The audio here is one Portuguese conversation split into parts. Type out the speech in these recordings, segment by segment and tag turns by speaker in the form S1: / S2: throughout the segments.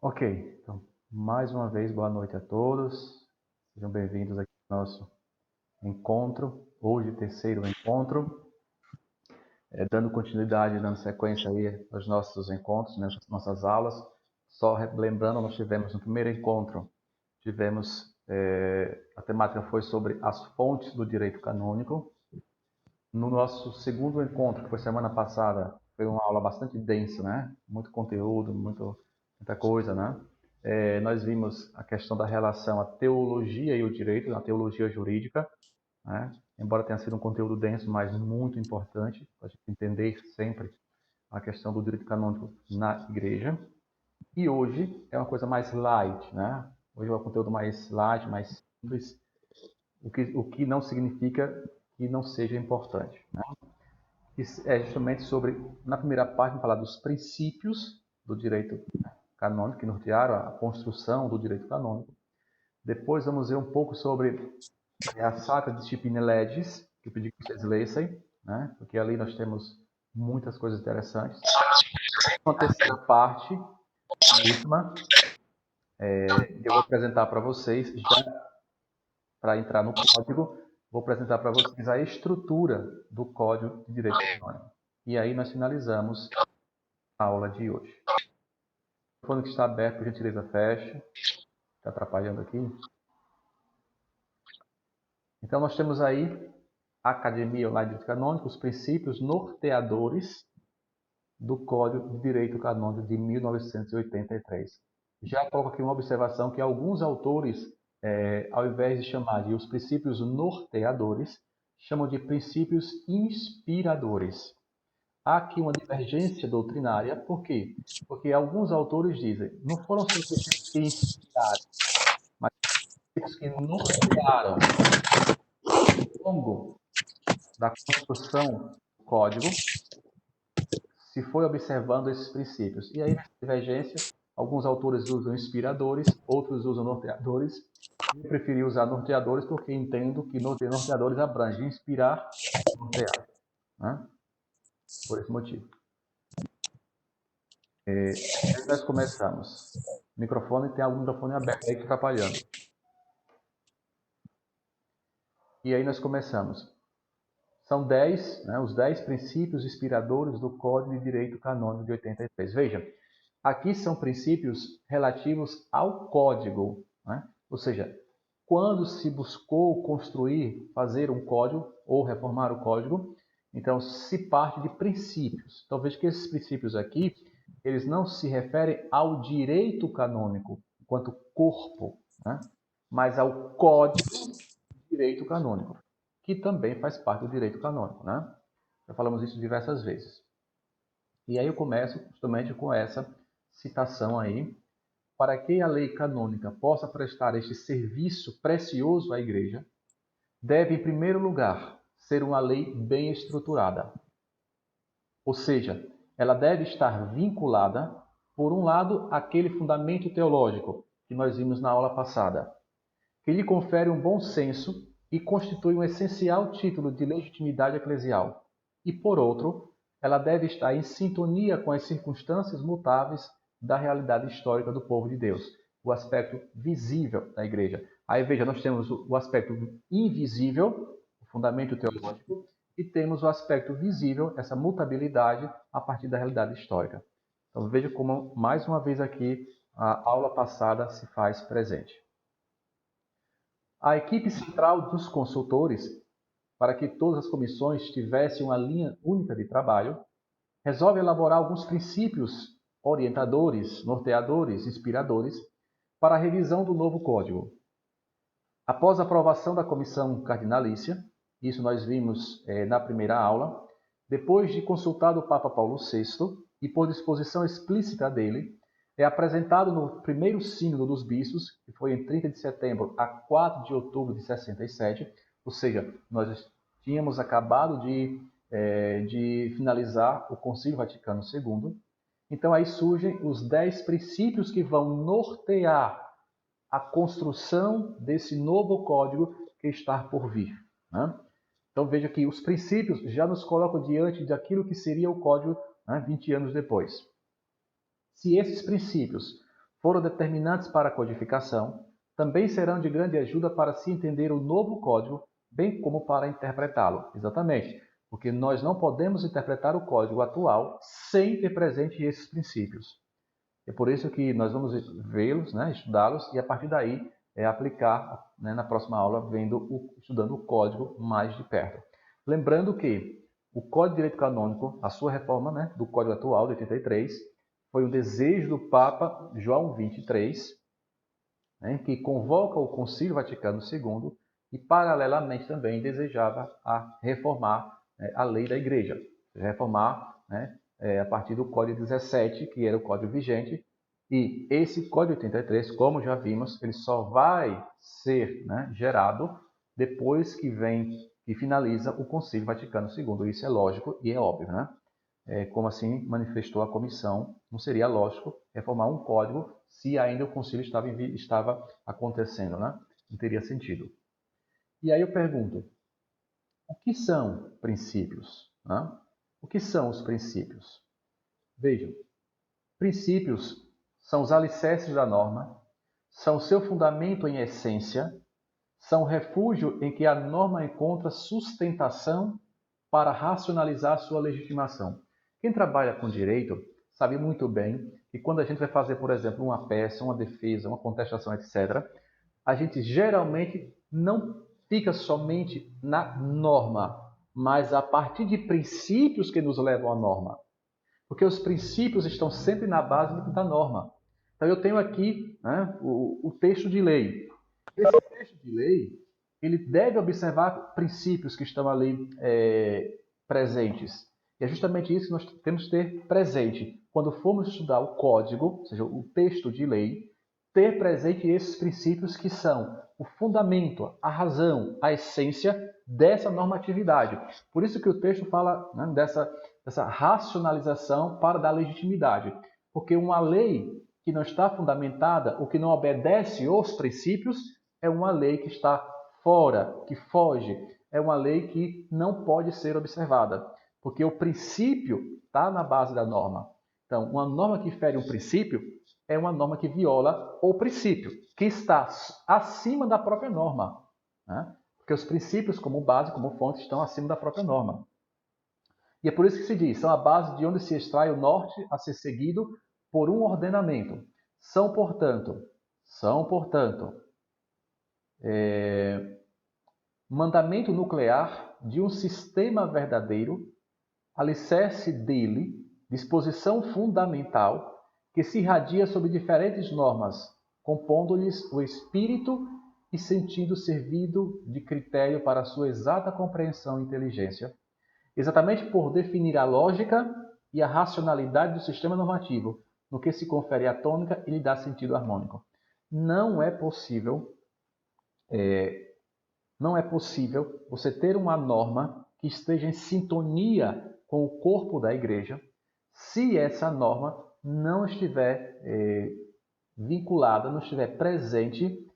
S1: Ok, então, mais uma vez, boa noite a todos. Sejam bem-vindos aqui ao nosso encontro, hoje terceiro encontro, dando continuidade, dando sequência aí aos nossos encontros, nessas nossas aulas. Só lembrando, nós tivemos no primeiro encontro, a temática foi sobre as fontes do direito canônico. No nosso segundo encontro, que foi semana passada, foi uma aula bastante densa, né? Muito conteúdo, muita coisa, né? Nós vimos a questão da relação à teologia e o direito, na teologia jurídica, né? Embora tenha sido um conteúdo denso, mas muito importante para a gente entender sempre a questão do direito canônico na igreja. E hoje é uma coisa mais light, né? Hoje é um conteúdo mais light, mais simples, o que não significa que não seja importante, né? Que é justamente sobre, na primeira parte, vamos falar dos princípios do direito canônico que nortearam a construção do direito canônico. Depois vamos ver um pouco sobre a Sacra Disciplina Legis, que eu pedi que vocês lessem, né? Porque ali nós temos muitas coisas interessantes. Uma terceira parte, última, eu vou apresentar para vocês, já para entrar no código, vou apresentar para vocês a estrutura do Código de Direito Canônico. E aí nós finalizamos a aula de hoje. O telefone que está aberto, por gentileza, feche. Está atrapalhando aqui. Então, nós temos aí a Academia Online de Direito Canônico, os princípios norteadores do Código de Direito Canônico de 1983. Já coloco aqui uma observação que alguns autores, ao invés de chamar de os princípios norteadores, chamam de princípios inspiradores. Há aqui uma divergência doutrinária, por quê? Porque alguns autores dizem, não foram só princípios que inspiraram, mas princípios que nortearam ao longo da construção do código, se foi observando esses princípios. E aí, nessa divergência, alguns autores usam inspiradores, outros usam norteadores. Eu preferi usar norteadores porque entendo que norteadores abrange inspirar e nortear, né? Por esse motivo. Aí nós começamos. O microfone, tem algum microfone aberto aí que está atrapalhando. E aí nós começamos. São 10, né, os 10 princípios inspiradores do Código de Direito Canônico de 83. Veja, aqui são princípios relativos ao código, né? Ou seja, quando se buscou construir, fazer um código ou reformar o código, então se parte de princípios. Então veja que esses princípios aqui, eles não se referem ao direito canônico enquanto corpo, né? Mas ao código de direito canônico, que também faz parte do direito canônico, né? Já falamos isso diversas vezes. E aí eu começo justamente com essa citação aí. Para que a lei canônica possa prestar este serviço precioso à Igreja, deve, em primeiro lugar, ser uma lei bem estruturada. Ou seja, ela deve estar vinculada, por um lado, àquele fundamento teológico que nós vimos na aula passada, que lhe confere um bom senso e constitui um essencial título de legitimidade eclesial. E, por outro, ela deve estar em sintonia com as circunstâncias mutáveis da realidade histórica do povo de Deus, o aspecto visível da igreja. Aí veja, nós temos o aspecto invisível, o fundamento teológico, e temos o aspecto visível, essa mutabilidade a partir da realidade histórica. Então veja como, mais uma vez aqui, a aula passada se faz presente. A equipe central dos consultores, para que todas as comissões tivessem uma linha única de trabalho, resolve elaborar alguns princípios orientadores, norteadores, inspiradores para a revisão do novo código. Após a aprovação da comissão cardinalícia, isso nós vimos na primeira aula, depois de consultado o Papa Paulo VI e por disposição explícita dele, é apresentado no primeiro sínodo dos bispos, que foi em 30 de setembro a 4 de outubro de 67, ou seja, nós tínhamos acabado de finalizar o Concílio Vaticano II. Então aí surgem os 10 princípios que vão nortear a construção desse novo código que está por vir, né? Então veja que os princípios já nos colocam diante daquilo que seria o código, né, 20 anos depois. Se esses princípios foram determinantes para a codificação, também serão de grande ajuda para se entender o novo código, bem como para interpretá-lo. Exatamente, porque nós não podemos interpretar o código atual sem ter presente esses princípios. É por isso que nós vamos vê-los, né, estudá-los e a partir daí aplicar, né, na próxima aula, estudando o código mais de perto. Lembrando que o Código de Direito Canônico, a sua reforma, né, do Código atual de 83, foi um desejo do Papa João XXIII, né, que convoca o Concílio Vaticano II e, paralelamente, também desejava reformar a lei da Igreja, reformar, né, a partir do Código 17, que era o código vigente, e esse Código 83, como já vimos, ele só vai ser, né, gerado depois que finaliza o Concílio Vaticano II. Isso é lógico e é óbvio, né? Como assim manifestou a comissão, não seria lógico reformar um código se ainda o concílio estava acontecendo, né? Não teria sentido. E aí eu pergunto, o que são princípios? Né? O que são os princípios? Vejam, princípios são os alicerces da norma, são seu fundamento em essência, são o refúgio em que a norma encontra sustentação para racionalizar sua legitimação. Quem trabalha com direito sabe muito bem que quando a gente vai fazer, por exemplo, uma peça, uma defesa, uma contestação, etc., a gente geralmente não fica somente na norma, mas a partir de princípios que nos levam à norma. Porque os princípios estão sempre na base da norma. Então eu tenho aqui, né, o texto de lei. Esse texto de lei, ele deve observar princípios que estão ali presentes. E é justamente isso que nós temos que ter presente. Quando formos estudar o código, ou seja, o texto de lei, ter presente esses princípios que são o fundamento, a razão, a essência dessa normatividade. Por isso que o texto fala, né, dessa racionalização para dar legitimidade. Porque uma lei que não está fundamentada ou que não obedece aos princípios é uma lei que está fora, que foge, é uma lei que não pode ser observada, porque o princípio está na base da norma. Então, uma norma que fere um princípio é uma norma que viola o princípio, que está acima da própria norma, né? Porque os princípios, como base, como fonte, estão acima da própria norma. E é por isso que se diz, são a base de onde se extrai o norte a ser seguido por um ordenamento. São, portanto, mandamento nuclear de um sistema verdadeiro, alicerce dele, disposição fundamental, que se irradia sobre diferentes normas, compondo-lhes o espírito e sentido servido de critério para sua exata compreensão e inteligência, exatamente por definir a lógica e a racionalidade do sistema normativo, no que se confere a tônica e lhe dá sentido harmônico. Não é possível você ter uma norma que esteja em sintonia com o corpo da igreja se essa norma não estiver vinculada, não estiver presente,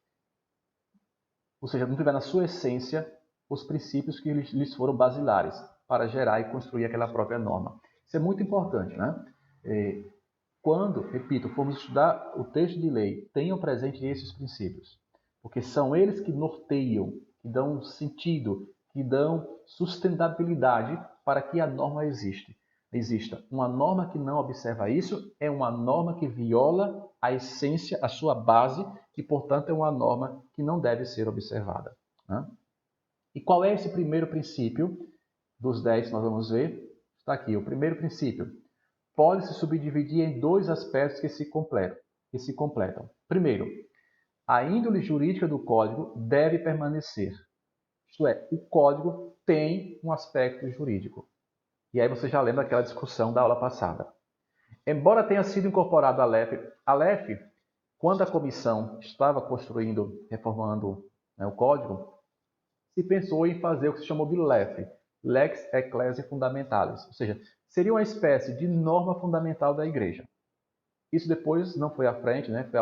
S1: ou seja, não tiver na sua essência os princípios que lhes foram basilares para gerar e construir aquela própria norma. Isso é muito importante, né? Quando, repito, formos estudar o texto de lei, tenham presente esses princípios, porque são eles que norteiam, que dão sentido, que dão sustentabilidade para que a norma exista. Uma norma que não observa isso é uma norma que viola a essência, a sua base, e, portanto, é uma norma que não deve ser observada, né? E qual é esse primeiro princípio dos 10 que nós vamos ver? Está aqui, o primeiro princípio. Pode se subdividir em dois aspectos que se completam. Primeiro, a índole jurídica do código deve permanecer. Isto é, o código tem um aspecto jurídico. E aí você já lembra daquela discussão da aula passada. Embora tenha sido incorporado a LEF, quando a comissão estava reformando, né, o código, se pensou em fazer o que se chamou de LEF, Lex Ecclesiae Fundamentalis, ou seja, seria uma espécie de norma fundamental da igreja. Isso depois não foi à frente, né, foi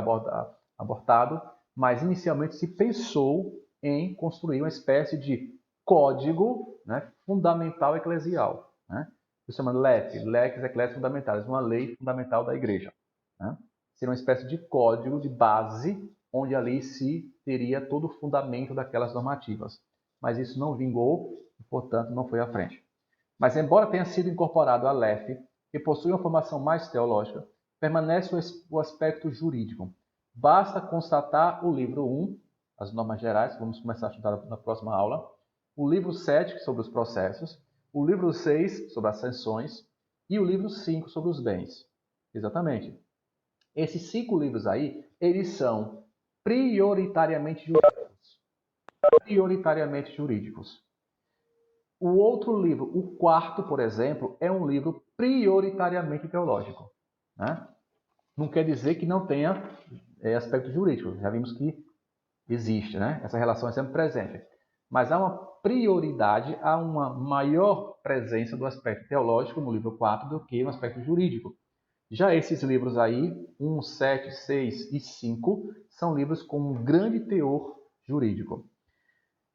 S1: abortado, mas inicialmente se pensou em construir uma espécie de código, né, fundamental eclesial, né? Isso se chama LEF, Lex Ecclesiae Fundamentalis, uma lei fundamental da igreja, né? seria uma espécie de código de base, onde ali se teria todo o fundamento daquelas normativas. Mas isso não vingou e, portanto, não foi à frente. Mas, embora tenha sido incorporado a LEF, que possui uma formação mais teológica, permanece o aspecto jurídico. Basta constatar o livro 1, as normas gerais, que vamos começar a estudar na próxima aula, o livro 7, sobre os processos, o livro 6, sobre as sanções, e o livro 5, sobre os bens. Exatamente. Esses 5 livros aí, eles são prioritariamente jurídicos. Prioritariamente jurídicos. O outro livro, o quarto, por exemplo, é um livro prioritariamente teológico. Né? Não quer dizer que não tenha aspecto jurídico. Já vimos que existe, né? Essa relação é sempre presente. Mas há uma prioridade, há uma maior presença do aspecto teológico no livro 4 do que no aspecto jurídico. Já esses livros aí, 1, 7, 6 e 5, são livros com um grande teor jurídico.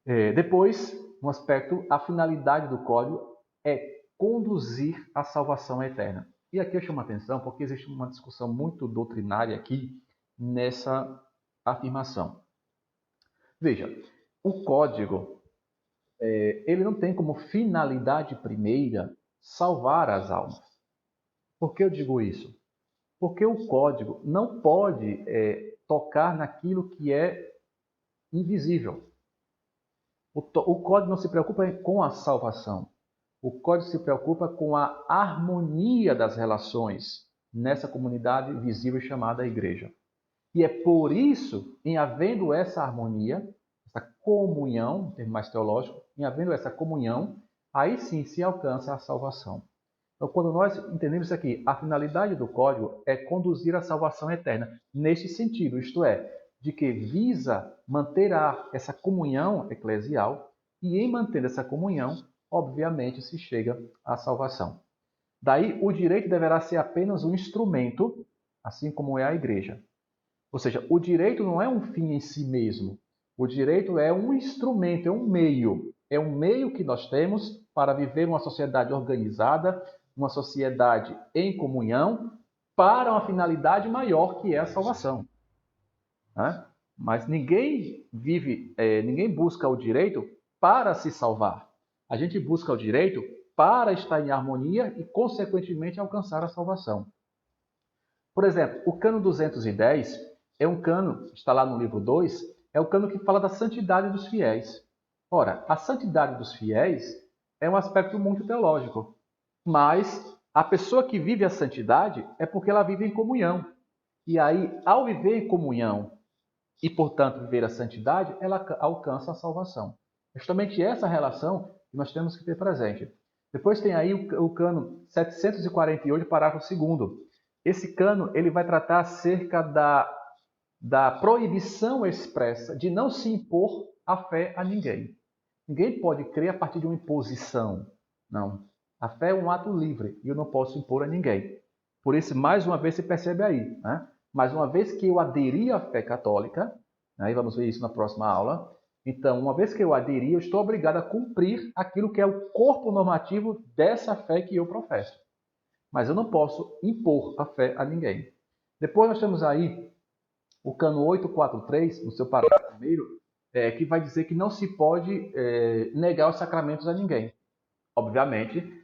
S1: Depois, um aspecto, a finalidade do código é conduzir à salvação eterna. E aqui eu chamo a atenção porque existe uma discussão muito doutrinária aqui nessa afirmação. Veja, o código, ele não tem como finalidade primeira salvar as almas. Por que eu digo isso? Porque o código não pode tocar naquilo que é invisível. O código não se preocupa com a salvação. O código se preocupa com a harmonia das relações nessa comunidade visível chamada igreja. E é por isso, em havendo essa harmonia, essa comunhão, termo mais teológico, em havendo essa comunhão, aí sim se alcança a salvação. Então, quando nós entendemos isso aqui, a finalidade do código é conduzir à salvação eterna, neste sentido, isto é, de que visa manter essa comunhão eclesial e, em mantendo essa comunhão, obviamente se chega à salvação. Daí, o direito deverá ser apenas um instrumento, assim como é a igreja. Ou seja, o direito não é um fim em si mesmo. O direito é um instrumento, é um meio. É um meio que nós temos para viver uma sociedade organizada, uma sociedade em comunhão, para uma finalidade maior que é a salvação. Mas ninguém ninguém busca o direito para se salvar. A gente busca o direito para estar em harmonia e, consequentemente, alcançar a salvação. Por exemplo, o cano 210 é um cano, está lá no livro 2, é o cano que fala da santidade dos fiéis. Ora, a santidade dos fiéis é um aspecto muito teológico, mas a pessoa que vive a santidade é porque ela vive em comunhão. E aí, ao viver em comunhão e, portanto, viver a santidade, ela alcança a salvação. É justamente essa relação que nós temos que ter presente. Depois tem aí o cano 748, parágrafo 2º. Esse cano ele vai tratar acerca da proibição expressa de não se impor a fé a ninguém. Ninguém pode crer a partir de uma imposição. Não. A fé é um ato livre e eu não posso impor a ninguém. Por isso, mais uma vez, se percebe aí. Né? Mas uma vez que eu aderi à fé católica, né, e vamos ver isso na próxima aula, então, uma vez que eu aderi, eu estou obrigado a cumprir aquilo que é o corpo normativo dessa fé que eu professo. Mas eu não posso impor a fé a ninguém. Depois nós temos aí o cano 843, no seu parágrafo primeiro, que vai dizer que não se pode negar os sacramentos a ninguém. Obviamente,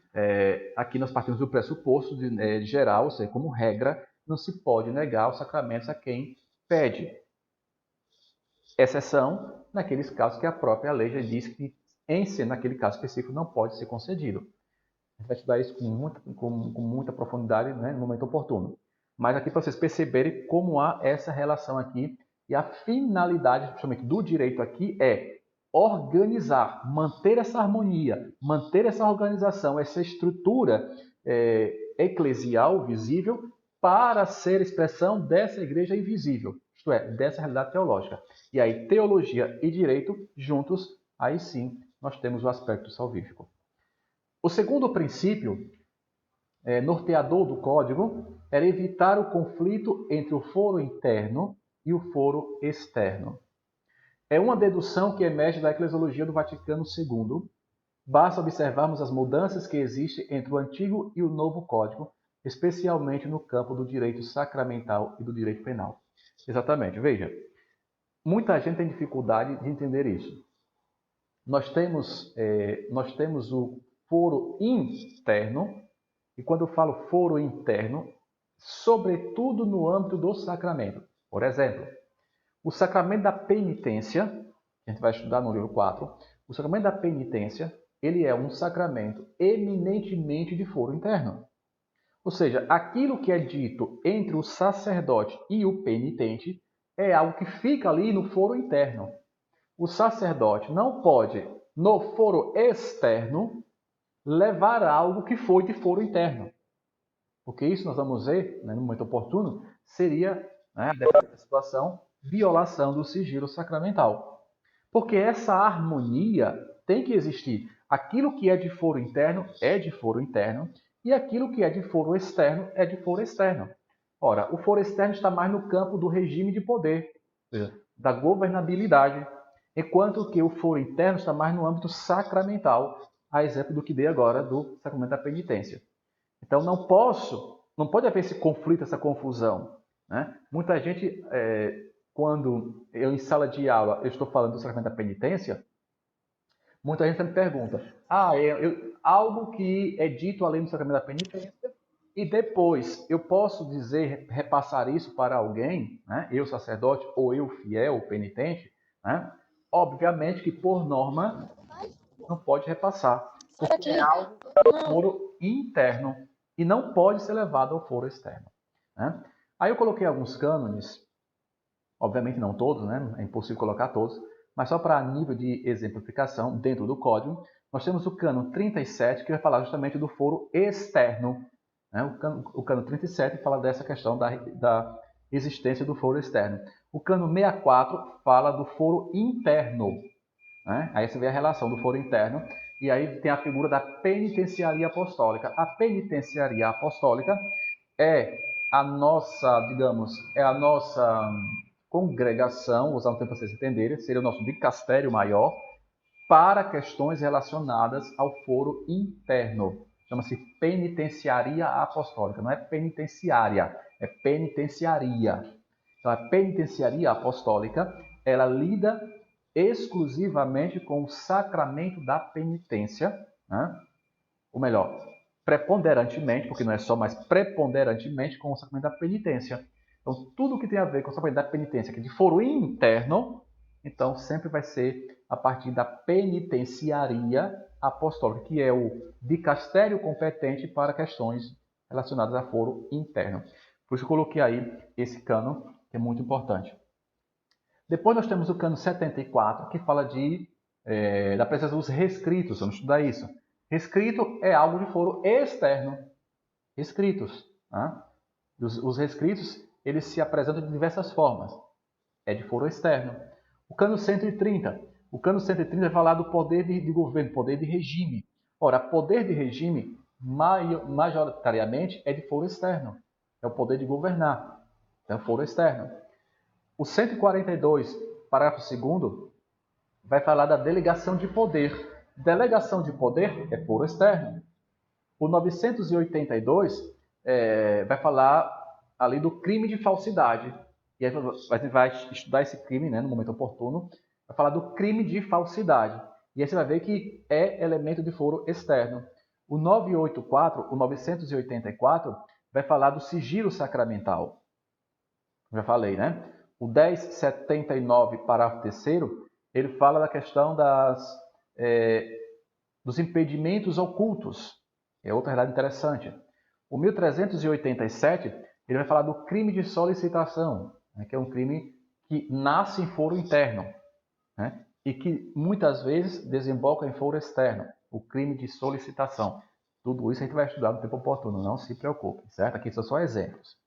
S1: aqui nós partimos do pressuposto de geral, ou seja, como regra, não se pode negar os sacramentos a quem pede. Exceção naqueles casos que a própria lei já diz que, naquele caso específico, não pode ser concedido. A gente vai estudar isso com muita profundidade, né, no momento oportuno. Mas aqui para vocês perceberem como há essa relação aqui e a finalidade, justamente, do direito aqui é organizar, manter essa harmonia, manter essa organização, essa estrutura eclesial visível para ser expressão dessa igreja invisível, isto é, dessa realidade teológica. E aí, teologia e direito juntos, aí sim, nós temos o aspecto salvífico. O segundo princípio norteador do código era evitar o conflito entre o foro interno e o foro externo. É uma dedução que emerge da eclesiologia do Vaticano II. Basta observarmos as mudanças que existem entre o antigo e o novo código especialmente no campo do direito sacramental e do direito penal. Exatamente, veja, muita gente tem dificuldade de entender isso. Nós temos o foro interno, e quando eu falo foro interno, sobretudo no âmbito do sacramento. Por exemplo, o sacramento da penitência, que a gente vai estudar no livro 4, o sacramento da penitência, ele é um sacramento eminentemente de foro interno. Ou seja, aquilo que é dito entre o sacerdote e o penitente é algo que fica ali no foro interno. O sacerdote não pode, no foro externo, levar algo que foi de foro interno. Porque isso nós vamos ver, no momento oportuno, seria, dessa situação, violação do sigilo sacramental. Porque essa harmonia tem que existir. Aquilo que é de foro interno é de foro interno, e aquilo que é de foro externo é de foro externo. Ora, o foro externo está mais no campo do regime de poder, ou seja, da governabilidade, enquanto que o foro interno está mais no âmbito sacramental, a exemplo do que dei agora do sacramento da penitência. Então não pode haver esse conflito, essa confusão. Né? Muita gente, quando eu em sala de aula eu estou falando do sacramento da penitência, muita gente me pergunta, algo que é dito além do sacramento da penitência, e depois eu posso dizer, repassar isso para alguém, né? Eu sacerdote, ou eu fiel, ou penitente, né? Obviamente que por norma não pode repassar, porque é algo do foro interno e não pode ser levado ao foro externo. Né? Aí eu coloquei alguns cânones, obviamente não todos, né? É impossível colocar todos, mas só para nível de exemplificação dentro do código, nós temos o cânon 37, que vai falar justamente do foro externo. Né? O cânon 37 fala dessa questão da existência do foro externo. O cânon 64 fala do foro interno. Né? Aí você vê a relação do foro interno, e aí tem a figura da penitenciaria apostólica. A penitenciaria apostólica é a nossa, digamos, é a nossa congregação, vou usar um tempo para vocês entenderem, seria o nosso dicastério maior, para questões relacionadas ao foro interno. Chama-se penitenciaria apostólica, não é penitenciária, é penitenciaria. Então, a penitenciaria apostólica, ela lida exclusivamente com o sacramento da penitência, né? Ou melhor, preponderantemente, porque não é só, mas preponderantemente com o sacramento da penitência. Então, tudo que tem a ver com o sacramento da penitência, que é de foro interno, então sempre vai ser a partir da penitenciaria apostólica, que é o dicastério competente para questões relacionadas a foro interno. Por isso eu coloquei aí esse cânon, que é muito importante. Depois nós temos o cânon 74, que fala da presença dos rescritos. Vamos estudar isso. Rescrito é algo de foro externo. Rescritos. Né? Os rescritos, eles se apresentam de diversas formas. É de foro externo. O cânon 130. O cânon 130 vai falar do poder de governo, poder de regime. Ora, poder de regime, majoritariamente, é de foro externo. É o poder de governar. É o foro externo. O 142, parágrafo 2º, vai falar da delegação de poder. Delegação de poder é foro externo. O 982 vai falar ali do crime de falsidade. E aí a gente vai estudar esse crime, né, no momento oportuno. Vai falar do crime de falsidade. E aí você vai ver que é elemento de foro externo. O 984, o 984, vai falar do sigilo sacramental. Já falei, né? O 1079, parágrafo 3º, ele fala da questão dos impedimentos ocultos. É outra realidade interessante. O 1387, ele vai falar do crime de solicitação, né, que é um crime que nasce em foro interno, né, e que muitas vezes desemboca em foro externo, o crime de solicitação. Tudo isso a gente vai estudar no tempo oportuno, não se preocupe, certo? Aqui são só exemplos.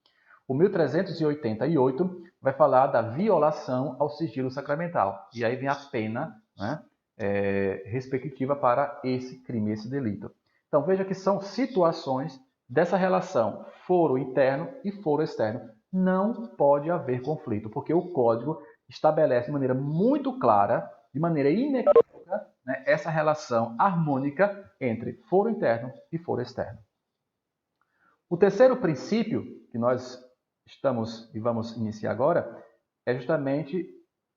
S1: O 1388 vai falar da violação ao sigilo sacramental. E aí vem a pena, né, respectiva para esse crime, esse delito. Então veja que são situações dessa relação foro interno e foro externo. Não pode haver conflito, porque o Código estabelece de maneira muito clara, de maneira inequívoca, né, essa relação harmônica entre foro interno e foro externo. O O terceiro princípio que nós estamos e vamos iniciar agora é justamente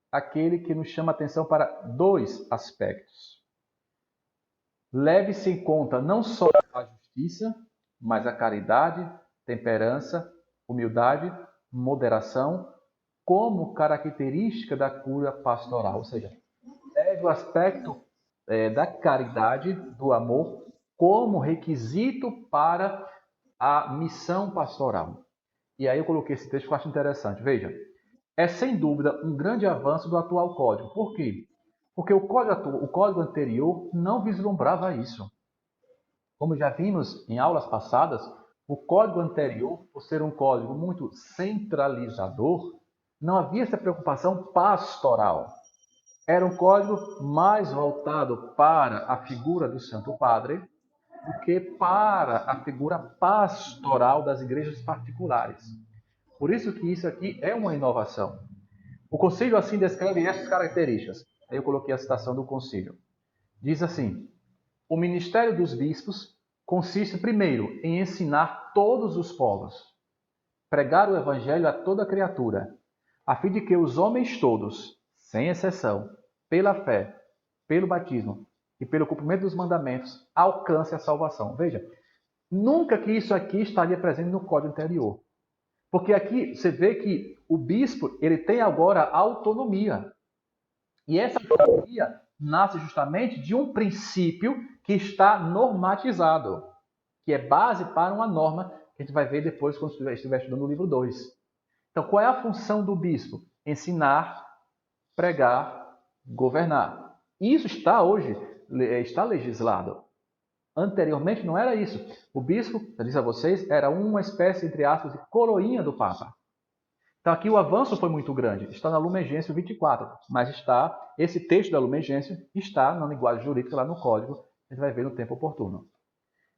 S1: aquele que nos chama a atenção para dois aspectos. Leve-se em conta não só a justiça, mas a caridade, temperança, humildade, moderação, como característica da cura pastoral. Ou seja, leve o aspecto da caridade, do amor, como requisito para a missão pastoral. E aí eu coloquei esse texto que eu acho interessante. Veja, é sem dúvida um grande avanço do atual código. Por quê? Porque o código anterior não vislumbrava isso. Como já vimos em aulas passadas, o código anterior, por ser um código muito centralizador, não havia essa preocupação pastoral. Era um código mais voltado para a figura do Santo Padre do que para a figura pastoral das igrejas particulares. Por isso que isso aqui é uma inovação. O concílio assim descreve essas características. Aí eu coloquei a citação do concílio. Diz assim: o ministério dos bispos consiste primeiro em ensinar todos os povos, pregar o evangelho a toda criatura, a fim de que os homens todos, sem exceção, pela fé, pelo batismo e pelo cumprimento dos mandamentos, alcancem a salvação. Veja, nunca que isso aqui estaria presente no código anterior. Porque aqui você vê que o bispo ele tem agora autonomia. E essa autonomia nasce justamente de um princípio que está normatizado, que é base para uma norma que a gente vai ver depois quando estiver estudando o livro 2. Então, qual é a função do bispo? Ensinar, pregar, governar. Isso está hoje, está legislado. Anteriormente não era isso. O bispo, eu disse a vocês, era uma espécie, entre aspas, de coroinha do Papa. Então aqui o avanço foi muito grande. Está na Lumen Gentium 24, mas esse texto da Lumen Gentium está na linguagem jurídica lá no código, a gente vai ver no tempo oportuno.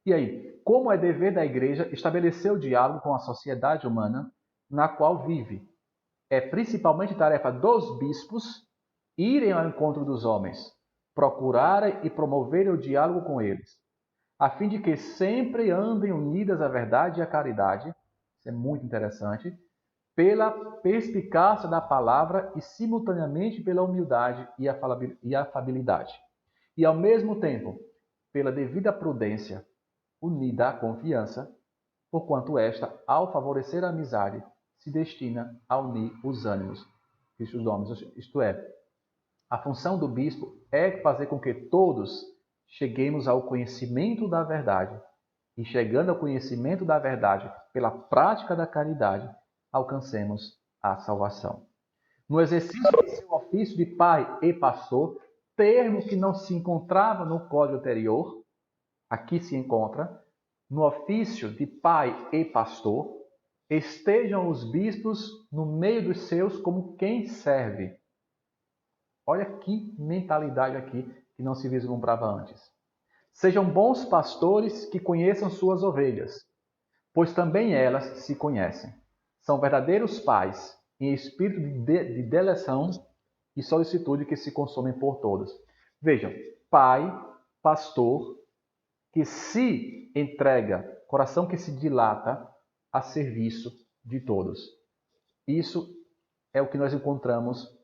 S1: E aí, como é dever da igreja estabelecer o diálogo com a sociedade humana na qual vive? É principalmente tarefa dos bispos irem ao encontro dos homens, procurarem e promoverem o diálogo com eles, a fim de que sempre andem unidas à verdade e à caridade, isso é muito interessante, pela perspicácia da palavra e simultaneamente pela humildade e afabilidade. E ao mesmo tempo, pela devida prudência, unida à confiança, porquanto esta, ao favorecer a amizade, se destina a unir os ânimos, Cristo Dominus, isto é, a função do bispo é fazer com que todos cheguemos ao conhecimento da verdade e, chegando ao conhecimento da verdade pela prática da caridade, alcancemos a salvação. No exercício do seu ofício de pai e pastor, termo que não se encontrava no código anterior, aqui se encontra, no ofício de pai e pastor, estejam os bispos no meio dos seus como quem serve. Olha que mentalidade aqui que não se vislumbrava antes. Sejam bons pastores que conheçam suas ovelhas, pois também elas se conhecem. São verdadeiros pais, em espírito de deleção e solicitude que se consomem por todos. Vejam, pai, pastor, que se entrega, coração que se dilata a serviço de todos. Isso é o que nós encontramos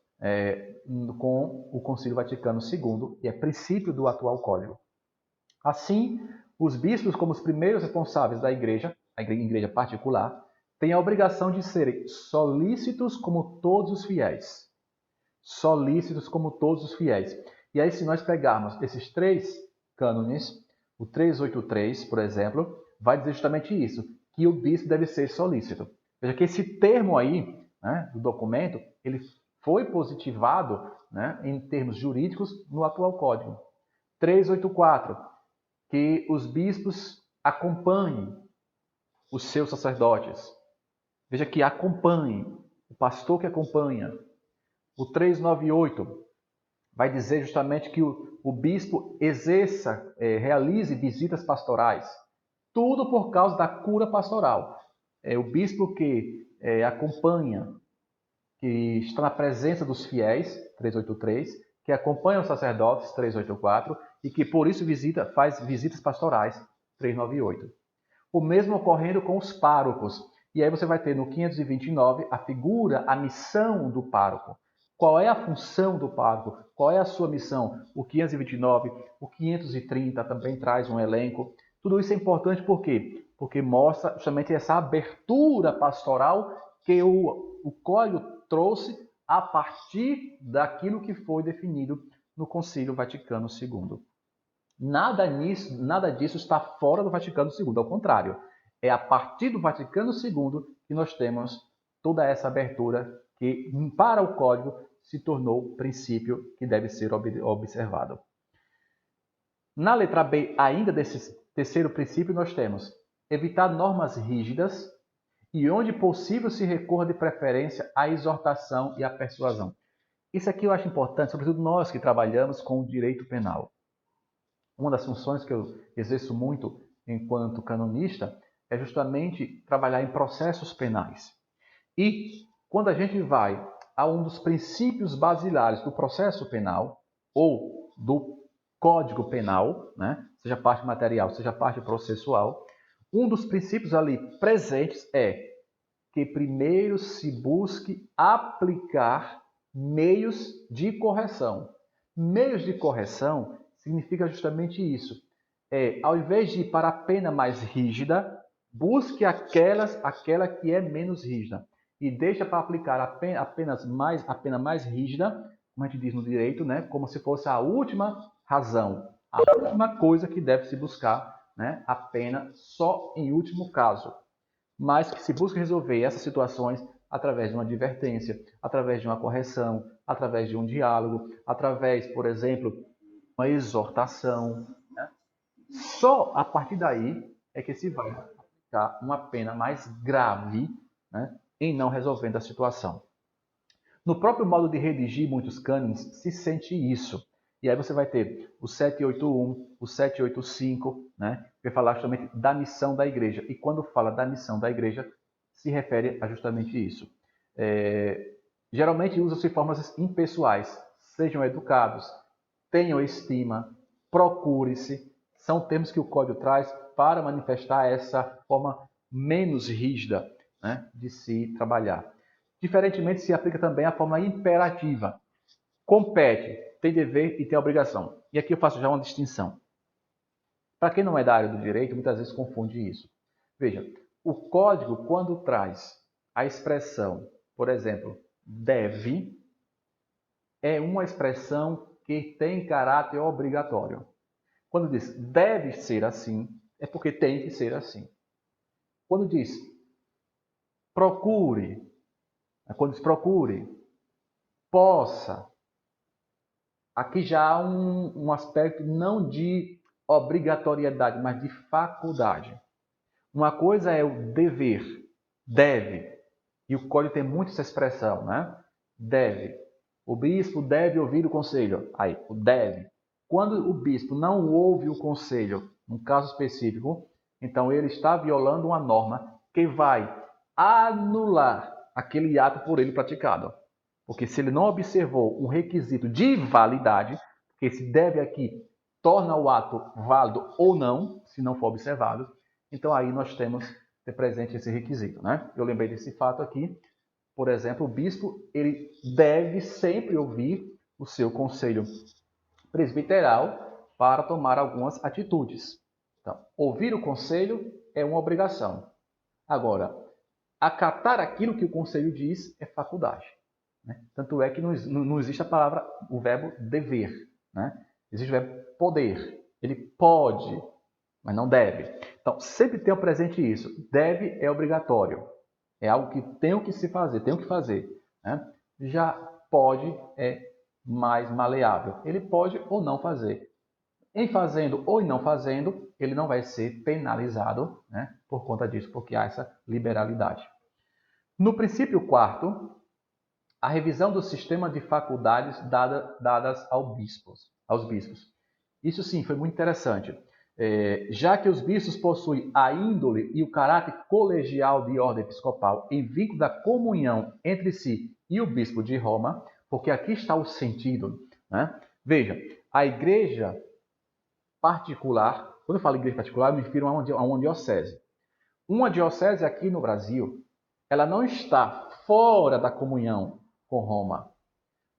S1: com o Concílio Vaticano II, e é princípio do atual código. Assim, os bispos, como os primeiros responsáveis da igreja, a igreja particular, têm a obrigação de serem solícitos como todos os fiéis. Solícitos como todos os fiéis. E aí, se nós pegarmos esses três cânones, o 383, por exemplo, vai dizer justamente isso, que o bispo deve ser solícito. Veja que esse termo aí, né, do documento, ele foi positivado, né, em termos jurídicos no atual código. 384, que os bispos acompanhem os seus sacerdotes. Veja que acompanhem, o pastor que acompanha. O 398 vai dizer justamente que o bispo exerça, realize visitas pastorais. Tudo por causa da cura pastoral. O bispo que acompanha, que está na presença dos fiéis, 383, que acompanha os sacerdotes, 384, e que por isso faz visitas pastorais, 398. O mesmo ocorrendo com os párocos. E aí você vai ter no 529 a figura, a missão do pároco. Qual é a função do pároco? Qual é a sua missão? O 529, o 530 também traz um elenco. Tudo isso é importante por quê? Porque mostra justamente essa abertura pastoral que o Código trouxe a partir daquilo que foi definido no Concílio Vaticano II. Nada disso está fora do Vaticano II, ao contrário. É a partir do Vaticano II que nós temos toda essa abertura que, para o Código, se tornou princípio que deve ser observado. Na letra B, ainda desse terceiro princípio, nós temos evitar normas rígidas e, onde possível, se recorra de preferência à exortação e à persuasão. Isso aqui eu acho importante, sobretudo nós que trabalhamos com o direito penal. Uma das funções que eu exerço muito enquanto canonista é justamente trabalhar em processos penais. E quando a gente vai a um dos princípios basilares do processo penal ou do Código Penal, né, seja parte material, seja parte processual, um dos princípios ali presentes é que primeiro se busque aplicar meios de correção. Meios de correção significa justamente isso. Ao invés de ir para a pena mais rígida, busque aquela que é menos rígida. E deixa para aplicar a pena mais rígida, como a gente diz no direito, né? Como se fosse a última razão, a última coisa que deve se buscar, né? A pena só em último caso. Mas que se busca resolver essas situações através de uma advertência, através de uma correção, através de um diálogo, através, por exemplo, uma exortação. Né? Só a partir daí é que se vai aplicar uma pena mais grave, né, em não resolvendo a situação. No próprio modo de redigir muitos cânones se sente isso. E aí você vai ter o 781, o 785, né, que vai falar justamente da missão da igreja. E quando fala da missão da igreja, se refere a justamente isso. Geralmente usam-se formas impessoais. Sejam educados, tenham estima, procure-se. São termos que o Código traz para manifestar essa forma menos rígida, né, de se trabalhar. Diferentemente, se aplica também a forma imperativa. Compete, tem dever e tem obrigação. E aqui eu faço já uma distinção. Para quem não é da área do direito, muitas vezes confunde isso. Veja, o Código, quando traz a expressão, por exemplo, deve, é uma expressão que tem caráter obrigatório. Quando diz deve ser assim, é porque tem que ser assim. Quando diz procure, quando diz procure, possa, aqui já há um aspecto não de obrigatoriedade, mas de faculdade. Uma coisa é o dever, deve, e o Código tem muito essa expressão, né? Deve. O bispo deve ouvir o conselho. Aí, o deve. Quando o bispo não ouve o conselho, num caso específico, então ele está violando uma norma que vai anular aquele ato por ele praticado. Porque se ele não observou um requisito de validade, porque esse deve aqui torna o ato válido ou não, se não for observado, então aí nós temos que ter presente esse requisito, né? Eu lembrei desse fato aqui. Por exemplo, o bispo ele deve sempre ouvir o seu conselho presbiteral para tomar algumas atitudes. Então, ouvir o conselho é uma obrigação. Agora, acatar aquilo que o conselho diz é faculdade. Né? Tanto é que não existe a palavra, o verbo dever. Né? Existe o verbo poder. Ele pode, mas não deve. Então, sempre tenha presente isso. Deve é obrigatório. É algo que tenho que se fazer, tenho que fazer. Né? Já pode é mais maleável. Ele pode ou não fazer. Em fazendo ou em não fazendo, ele não vai ser penalizado, né, por conta disso, porque há essa liberalidade. No princípio quarto, a revisão do sistema de faculdades dadas aos bispos. Isso sim, foi muito interessante. Já que os bispos possuem a índole e o caráter colegial de ordem episcopal em vínculo da comunhão entre si e o bispo de Roma, porque aqui está o sentido. Né? Veja, a igreja particular, quando eu falo igreja particular, eu me refiro a uma diocese. uma diocese aqui no Brasil, ela não está fora da comunhão com Roma.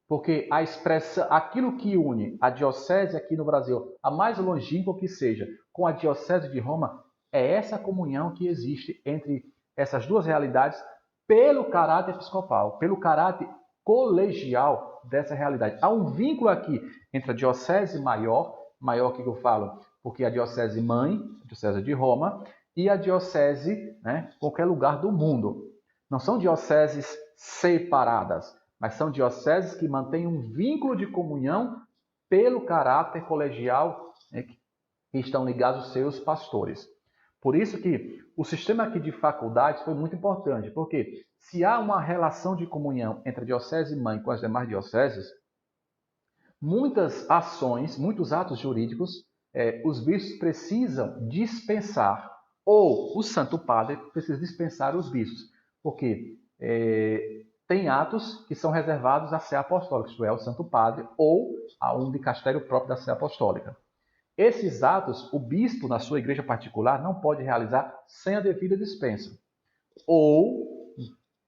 S1: Porque a expressão, aquilo que une a diocese aqui no Brasil, a mais longínqua que seja, com a diocese de Roma, é essa comunhão que existe entre essas duas realidades pelo caráter episcopal, pelo caráter colegial dessa realidade. Há um vínculo aqui entre a diocese maior que eu falo, porque a diocese mãe, a diocese de Roma, e a diocese, né, qualquer lugar do mundo. Não são dioceses separadas, mas são dioceses que mantêm um vínculo de comunhão pelo caráter colegial, né, que estão ligados aos seus pastores. Por isso que o sistema aqui de faculdades foi muito importante, porque se há uma relação de comunhão entre a diocese mãe com as demais dioceses, muitas ações, muitos atos jurídicos, os bispos precisam dispensar, ou o Santo Padre precisa dispensar os bispos, porque tem atos que são reservados à Sé Apostólica, isto é, ao Santo Padre, ou a um dicastério próprio da Sé Apostólica. Esses atos, o bispo, na sua igreja particular, não pode realizar sem a devida dispensa. Ou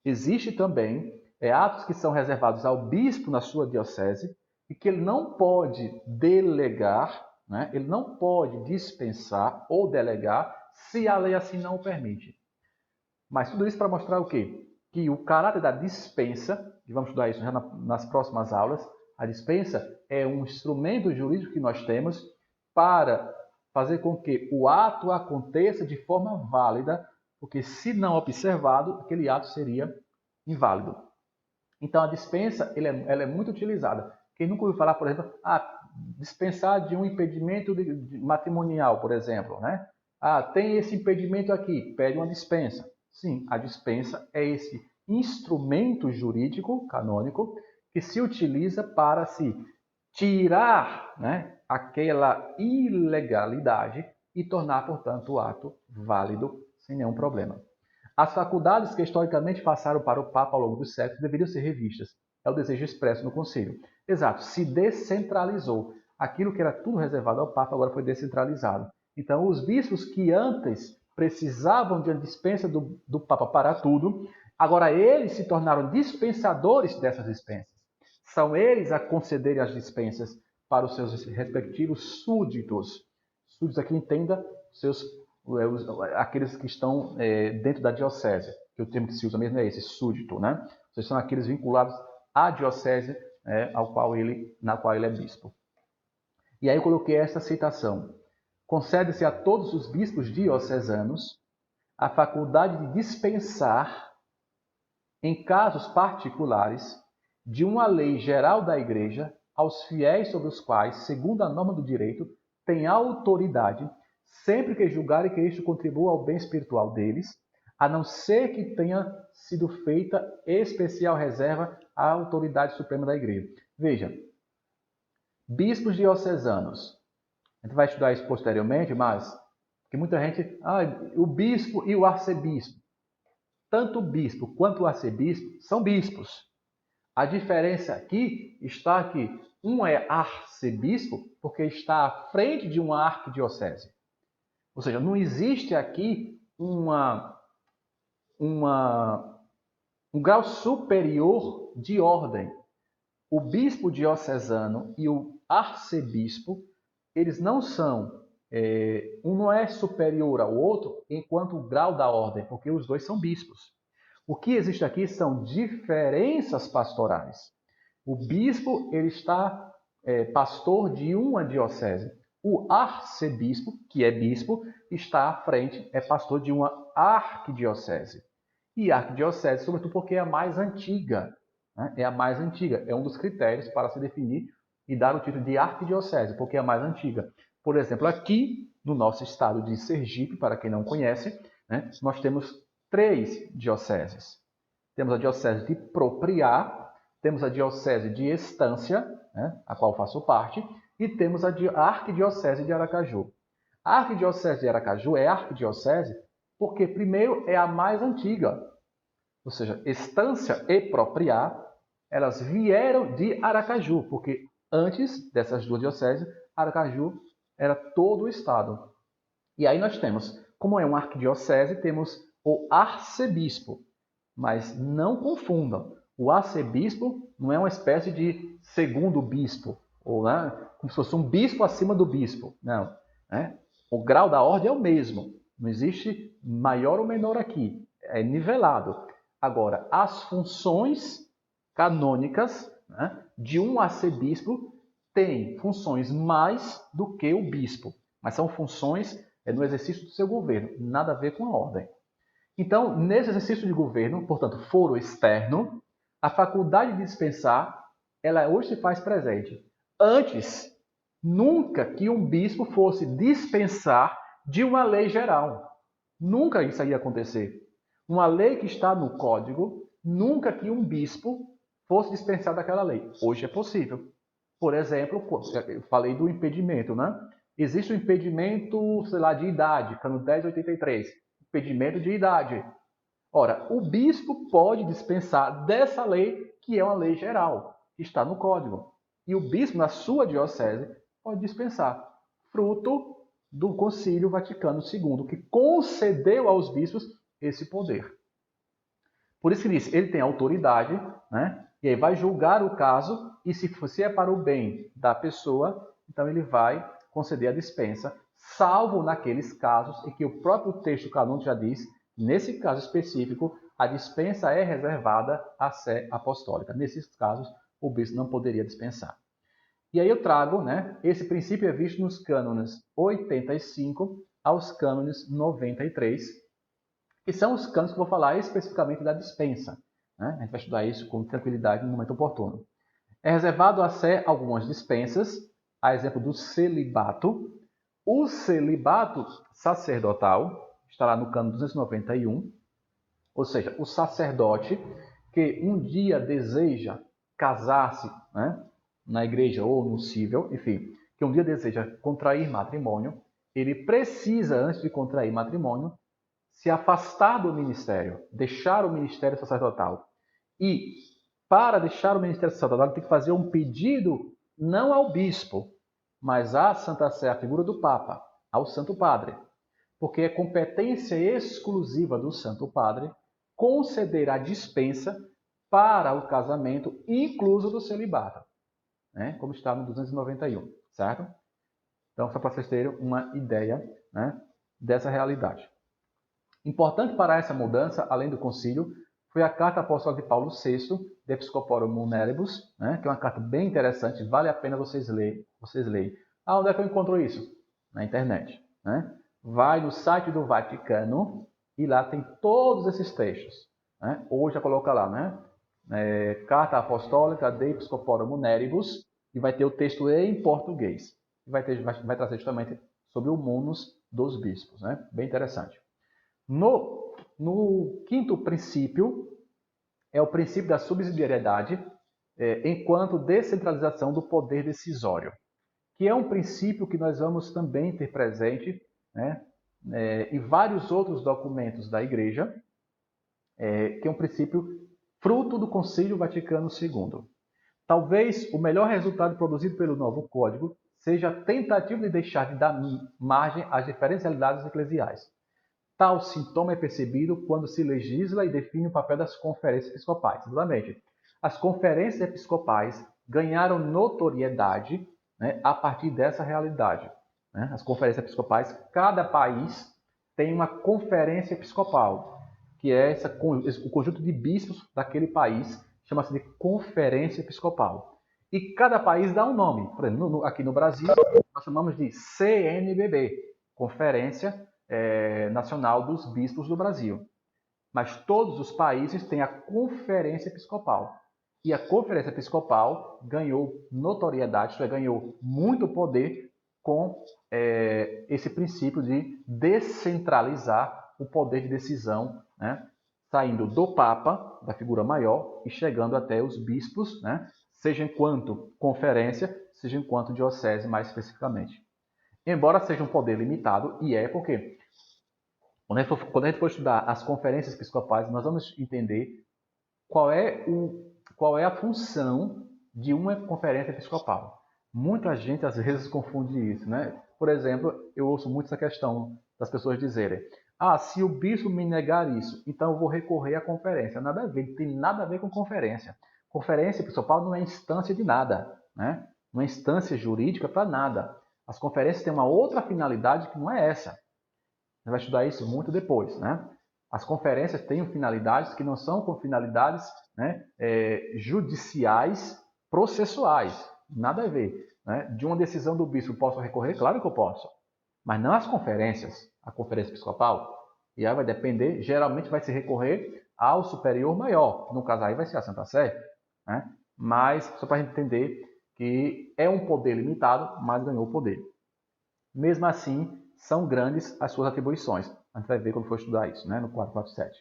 S1: existe também atos que são reservados ao bispo na sua diocese e que ele não pode delegar, né? Ele não pode dispensar ou delegar se a lei assim não o permite. Mas tudo isso para mostrar o quê? Que o caráter da dispensa, e vamos estudar isso já nas próximas aulas, a dispensa é um instrumento jurídico que nós temos para fazer com que o ato aconteça de forma válida, porque se não observado, aquele ato seria inválido. Então a dispensa ela é muito utilizada. Quem nunca ouviu falar, por exemplo, dispensar de um impedimento matrimonial, por exemplo, né? Tem esse impedimento aqui, pede uma dispensa. Sim, a dispensa é esse instrumento jurídico canônico que se utiliza para se tirar, né, aquela ilegalidade e tornar, portanto, o ato válido sem nenhum problema. As faculdades que historicamente passaram para o Papa ao longo dos séculos deveriam ser revistas. É o desejo expresso no concílio. Exato, se descentralizou. Aquilo que era tudo reservado ao Papa agora foi descentralizado. Então, os bispos que antes precisavam de uma dispensa do Papa para tudo, agora eles se tornaram dispensadores dessas dispensas. São eles a concederem as dispensas para os seus respectivos súditos. Súditos aqui entenda aqueles que estão dentro da diocese, que o termo que se usa mesmo é esse, súdito, né? Vocês são aqueles vinculados à diocese na qual ele é bispo. E aí eu coloquei esta citação. Concede-se a todos os bispos diocesanos a faculdade de dispensar, em casos particulares, de uma lei geral da Igreja aos fiéis sobre os quais, segundo a norma do direito, tem autoridade, sempre que julgarem que isto contribua ao bem espiritual deles, a não ser que tenha sido feita especial reserva à autoridade suprema da Igreja. Veja, bispos diocesanos, a gente vai estudar isso posteriormente, mas que muita gente, o bispo e o arcebispo, tanto o bispo quanto o arcebispo são bispos. A diferença aqui está que um é arcebispo porque está à frente de uma arquidiocese. Ou seja, não existe aqui um grau superior de ordem. O bispo diocesano e o arcebispo, eles não são, um não é superior ao outro enquanto o grau da ordem, porque os dois são bispos. O que existe aqui são diferenças pastorais. O bispo ele está pastor de uma diocese. O arcebispo, que é bispo, está à frente, é pastor de uma arquidiocese. E arquidiocese, sobretudo porque é a mais antiga. Né? É a mais antiga. É um dos critérios para se definir e dar o título de arquidiocese, porque é a mais antiga. Por exemplo, aqui no nosso estado de Sergipe, para quem não conhece, né, nós temos 3 dioceses. Temos a diocese de Propriá, temos a diocese de Estância, né, a qual faço parte, e temos a arquidiocese de Aracaju. A arquidiocese de Aracaju é arquidiocese porque, primeiro, é a mais antiga. Ou seja, Estância e Propriá, elas vieram de Aracaju, porque antes dessas duas dioceses, Aracaju era todo o estado. E aí nós temos Como é uma arquidiocese, temos o arcebispo, mas não confundam. O arcebispo não é uma espécie de segundo bispo, ou né, como se fosse um bispo acima do bispo. Não. Né? O grau da ordem é o mesmo. Não existe maior ou menor aqui. É nivelado. Agora, as funções canônicas, né, de um arcebispo têm funções mais do que o bispo, mas são funções no exercício do seu governo, nada a ver com a ordem. Então, nesse exercício de governo, portanto, foro externo, a faculdade de dispensar, ela hoje se faz presente. Antes, nunca que um bispo fosse dispensar de uma lei geral. Nunca isso ia acontecer. Uma lei que está no código, nunca que um bispo fosse dispensar daquela lei. Hoje é possível. Por exemplo, eu falei do impedimento, né? Existe o impedimento, sei lá, de idade, cano 1083. Impedimento de idade. Ora, o bispo pode dispensar dessa lei, que é uma lei geral, que está no código. E o bispo, na sua diocese, pode dispensar, fruto do Concílio Vaticano II, que concedeu aos bispos esse poder. Por isso que diz, ele tem autoridade, né? E aí vai julgar o caso, e se é para o bem da pessoa, então ele vai conceder a dispensa, salvo naqueles casos em que o próprio texto canônico já diz, nesse caso específico, a dispensa é reservada à sé apostólica. Nesses casos, o bispo não poderia dispensar. E aí eu trago, né? Esse princípio é visto nos cânones 85 aos cânones 93, que são os cânones que eu vou falar especificamente da dispensa. Né? A gente vai estudar isso com tranquilidade no momento oportuno. É reservado a sé algumas dispensas, a exemplo do celibato. O celibato sacerdotal está lá no cânon 291, ou seja, o sacerdote que um dia deseja casar-se, né, na igreja ou no cível, enfim, que um dia deseja contrair matrimônio, ele precisa, antes de contrair matrimônio, se afastar do ministério, deixar o ministério sacerdotal. E, para deixar o ministério sacerdotal, ele tem que fazer um pedido não ao bispo, mas à Santa Sé, a figura do Papa, ao Santo Padre. Porque é competência exclusiva do Santo Padre conceder a dispensa para o casamento, incluso do celibato, né? Como está no 291, certo? Então, só para vocês terem uma ideia, né, dessa realidade. Importante para essa mudança, além do concílio, foi a carta apostólica de Paulo VI, de Episcoporum Moneribus, né, que é uma carta bem interessante, vale a pena vocês lerem. Ah, onde é que eu encontro isso? Na internet. Né? Vai no site do Vaticano e lá tem todos esses textos. Né? Ou já coloca lá, né? Carta Apostólica de Episcoporum Moneribus, e vai ter o texto em português. Vai trazer justamente sobre o munus dos bispos. Né? Bem interessante. No quinto princípio, é o princípio da subsidiariedade, enquanto descentralização do poder decisório, que é um princípio que nós vamos também ter presente, né, em vários outros documentos da Igreja, que é um princípio fruto do Concílio Vaticano II. Talvez o melhor resultado produzido pelo novo Código seja a tentativa de deixar de dar margem às diferencialidades eclesiais. Tal sintoma é percebido quando se legisla e define o papel das conferências episcopais. Exatamente. As conferências episcopais ganharam notoriedade, né, a partir dessa realidade. Né? As conferências episcopais, cada país tem uma conferência episcopal, que é o conjunto de bispos daquele país, chama-se de conferência episcopal. E cada país dá um nome. Por exemplo, aqui no Brasil, nós chamamos de CNBB, Conferência Nacional dos Bispos do Brasil. Mas todos os países têm a Conferência Episcopal. E a Conferência Episcopal ganhou notoriedade, isto é, ganhou muito poder com esse princípio de descentralizar o poder de decisão, né? Saindo do Papa, da figura maior, e chegando até os bispos, né? Seja enquanto conferência, seja enquanto diocese mais especificamente. Embora seja um poder limitado, e é porque quando a gente for estudar as conferências episcopais, nós vamos entender qual é a função de uma conferência episcopal. Muita gente às vezes confunde isso, né? Por exemplo, eu ouço muito essa questão das pessoas dizerem: ah, se o bispo me negar isso, então eu vou recorrer à conferência. Nada a ver, não tem nada a ver com conferência. Conferência episcopal não é instância de nada, né? Não é instância jurídica para nada. As conferências têm uma outra finalidade que não é essa. Você vai estudar isso muito depois, né? As conferências têm finalidades que não são com finalidades, né, judiciais, processuais. Nada a ver. Né? De uma decisão do bispo, posso recorrer? Claro que eu posso. Mas não as conferências, a conferência episcopal. E aí vai depender, geralmente vai se recorrer ao superior maior. No caso aí vai ser a Santa Sé. Né? Mas, só para a gente entender que é um poder limitado, mas ganhou poder. Mesmo assim, são grandes as suas atribuições. A gente vai ver quando for estudar isso, né? No 447.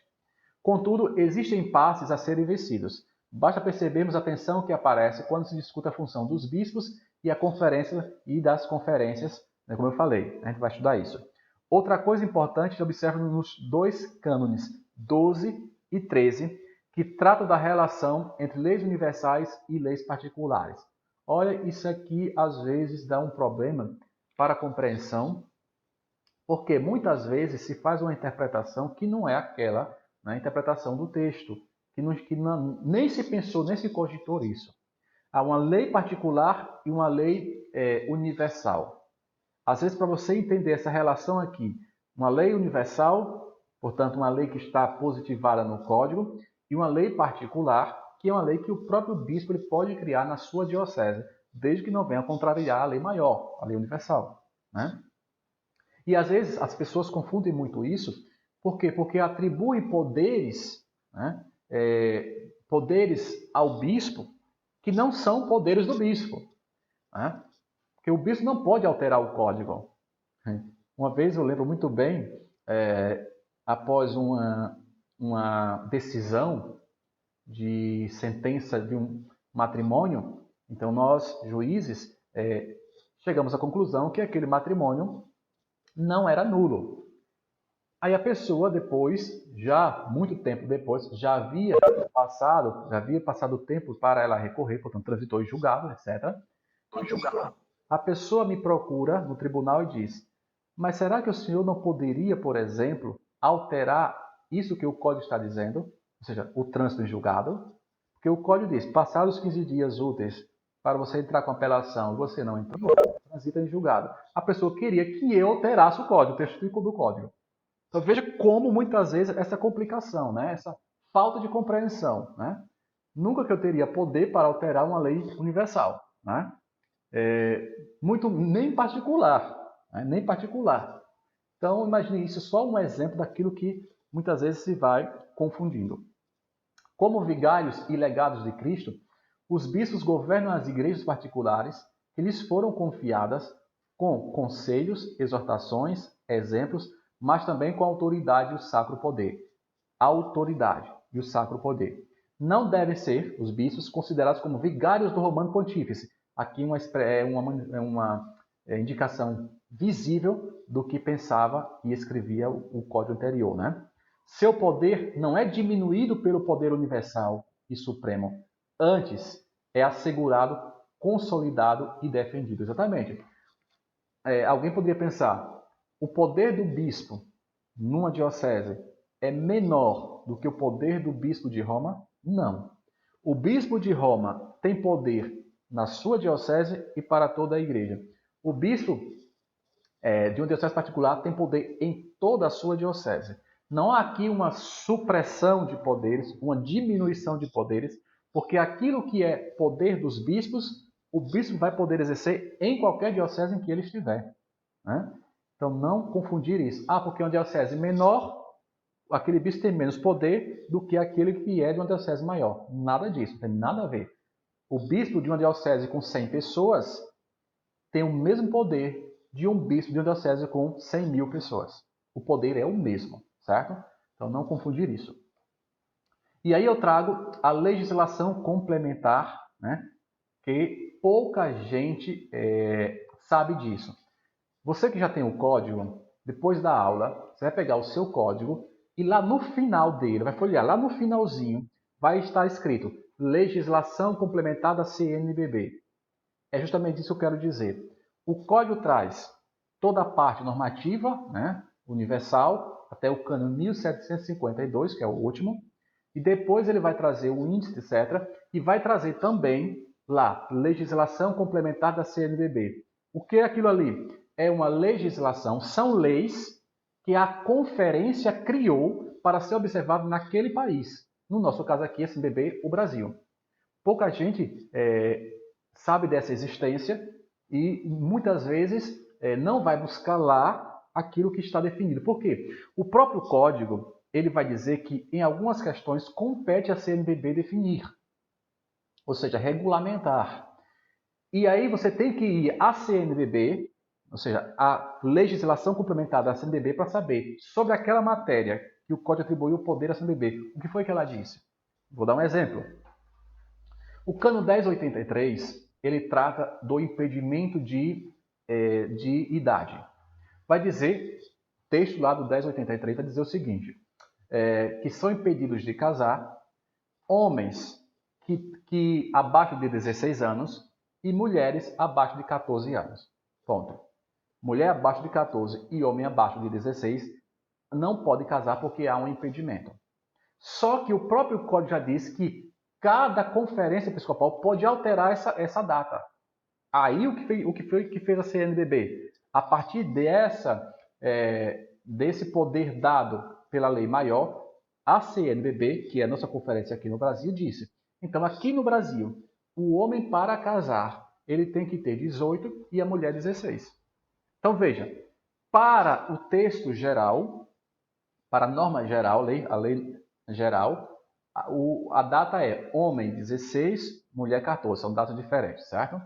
S1: Contudo, existem impasses a serem vencidos. Basta percebermos a tensão que aparece quando se discute a função dos bispos e a conferência e das conferências, né, como eu falei. A gente vai estudar isso. Outra coisa importante que observa nos dois cânones 12 e 13, que tratam da relação entre leis universais e leis particulares. Olha, isso aqui às vezes dá um problema para a compreensão, porque muitas vezes se faz uma interpretação que não é aquela, né, interpretação do texto, nem se pensou, nem se cogitou isso. Há uma lei particular e uma lei universal. Às vezes, para você entender essa relação aqui, uma lei universal, portanto, uma lei que está positivada no código, e uma lei particular, que é uma lei que o próprio bispo ele pode criar na sua diocese, desde que não venha contrariar a lei maior, a lei universal. Né? E às vezes as pessoas confundem muito isso. Por quê? Porque atribuem poderes, né, poderes ao bispo que não são poderes do bispo. Né? Porque o bispo não pode alterar o código. Uma vez eu lembro muito bem, após uma decisão de sentença de um matrimônio, então nós, juízes, chegamos à conclusão que aquele matrimônio não era nulo. Aí a pessoa depois, já muito tempo depois, já havia passado o tempo para ela recorrer, portanto transitou em julgado, etc. A pessoa me procura no tribunal e diz: mas será que o senhor não poderia, por exemplo, alterar isso que o código está dizendo? Ou seja, o trânsito em julgado? Porque o código diz, passados 15 dias úteis para você entrar com apelação, você não entrou, transita em julgado. A pessoa queria que eu alterasse o código, o texto do código. Então veja como muitas vezes essa complicação, né? Essa falta de compreensão. Né? Nunca que eu teria poder para alterar uma lei universal. Né? Nem particular. Né? Nem particular. Então imagine isso, só um exemplo daquilo que muitas vezes se vai confundindo. Como vigários e legados de Cristo, os bispos governam as igrejas particulares que lhes foram confiadas com conselhos, exortações, exemplos, mas também com a autoridade e o sacro poder. A autoridade e o sacro poder. Não devem ser, os bispos, considerados como vigários do Romano Pontífice. Aqui uma indicação visível do que pensava e escrevia o código anterior. Né? Seu poder não é diminuído pelo poder universal e supremo. Antes, é assegurado, consolidado e defendido. Exatamente. Alguém poderia pensar, o poder do bispo numa diocese é menor do que o poder do bispo de Roma? Não. O bispo de Roma tem poder na sua diocese e para toda a igreja. O bispo de uma diocese particular tem poder em toda a sua diocese. Não há aqui uma supressão de poderes, uma diminuição de poderes, porque aquilo que é poder dos bispos, o bispo vai poder exercer em qualquer diocese em que ele estiver. Né? Então, não confundir isso. Porque é uma diocese menor, aquele bispo tem menos poder do que aquele que é de uma diocese maior. Nada disso, não tem nada a ver. O bispo de uma diocese com 100 pessoas tem o mesmo poder de um bispo de uma diocese com 100 mil pessoas. O poder é o mesmo, certo? Então, não confundir isso. E aí eu trago a legislação complementar, né? Que pouca gente sabe disso. Você que já tem o código, depois da aula, você vai pegar o seu código e lá no final dele, vai folhear, lá no finalzinho, vai estar escrito Legislação Complementar da CNBB. É justamente isso que eu quero dizer. O código traz toda a parte normativa, né? universal, até o cano 1752, que é o último, e depois ele vai trazer o índice, etc., e vai trazer também lá, legislação complementar da CNBB. O que é aquilo ali? É uma legislação, são leis que a conferência criou para ser observado naquele país. No nosso caso aqui, a CNBB, o Brasil. Pouca gente sabe dessa existência e muitas vezes não vai buscar lá aquilo que está definido. Por quê? O próprio código ele vai dizer que em algumas questões compete à CNBB definir, ou seja, regulamentar. E aí você tem que ir à CNBB, ou seja, a legislação complementar da CNBB para saber sobre aquela matéria que o código atribuiu o poder à CNBB. O que foi que ela disse? Vou dar um exemplo. O cano 1083, ele trata do impedimento de idade. Vai dizer, texto lá do 1083 vai dizer o seguinte, que são impedidos de casar homens que abaixo de 16 anos e mulheres abaixo de 14 anos. Ponto. Mulher abaixo de 14 e homem abaixo de 16 não pode casar porque há um impedimento. Só que o próprio código já diz que cada conferência episcopal pode alterar essa data. Aí o que fez a CNBB? A partir desse poder dado pela lei maior, a CNBB, que é a nossa conferência aqui no Brasil, disse: então aqui no Brasil, o homem para casar, ele tem que ter 18 e a mulher 16. Então veja, para o texto geral, para a norma geral, a lei geral, a data é homem 16, mulher 14, são datas diferentes, certo?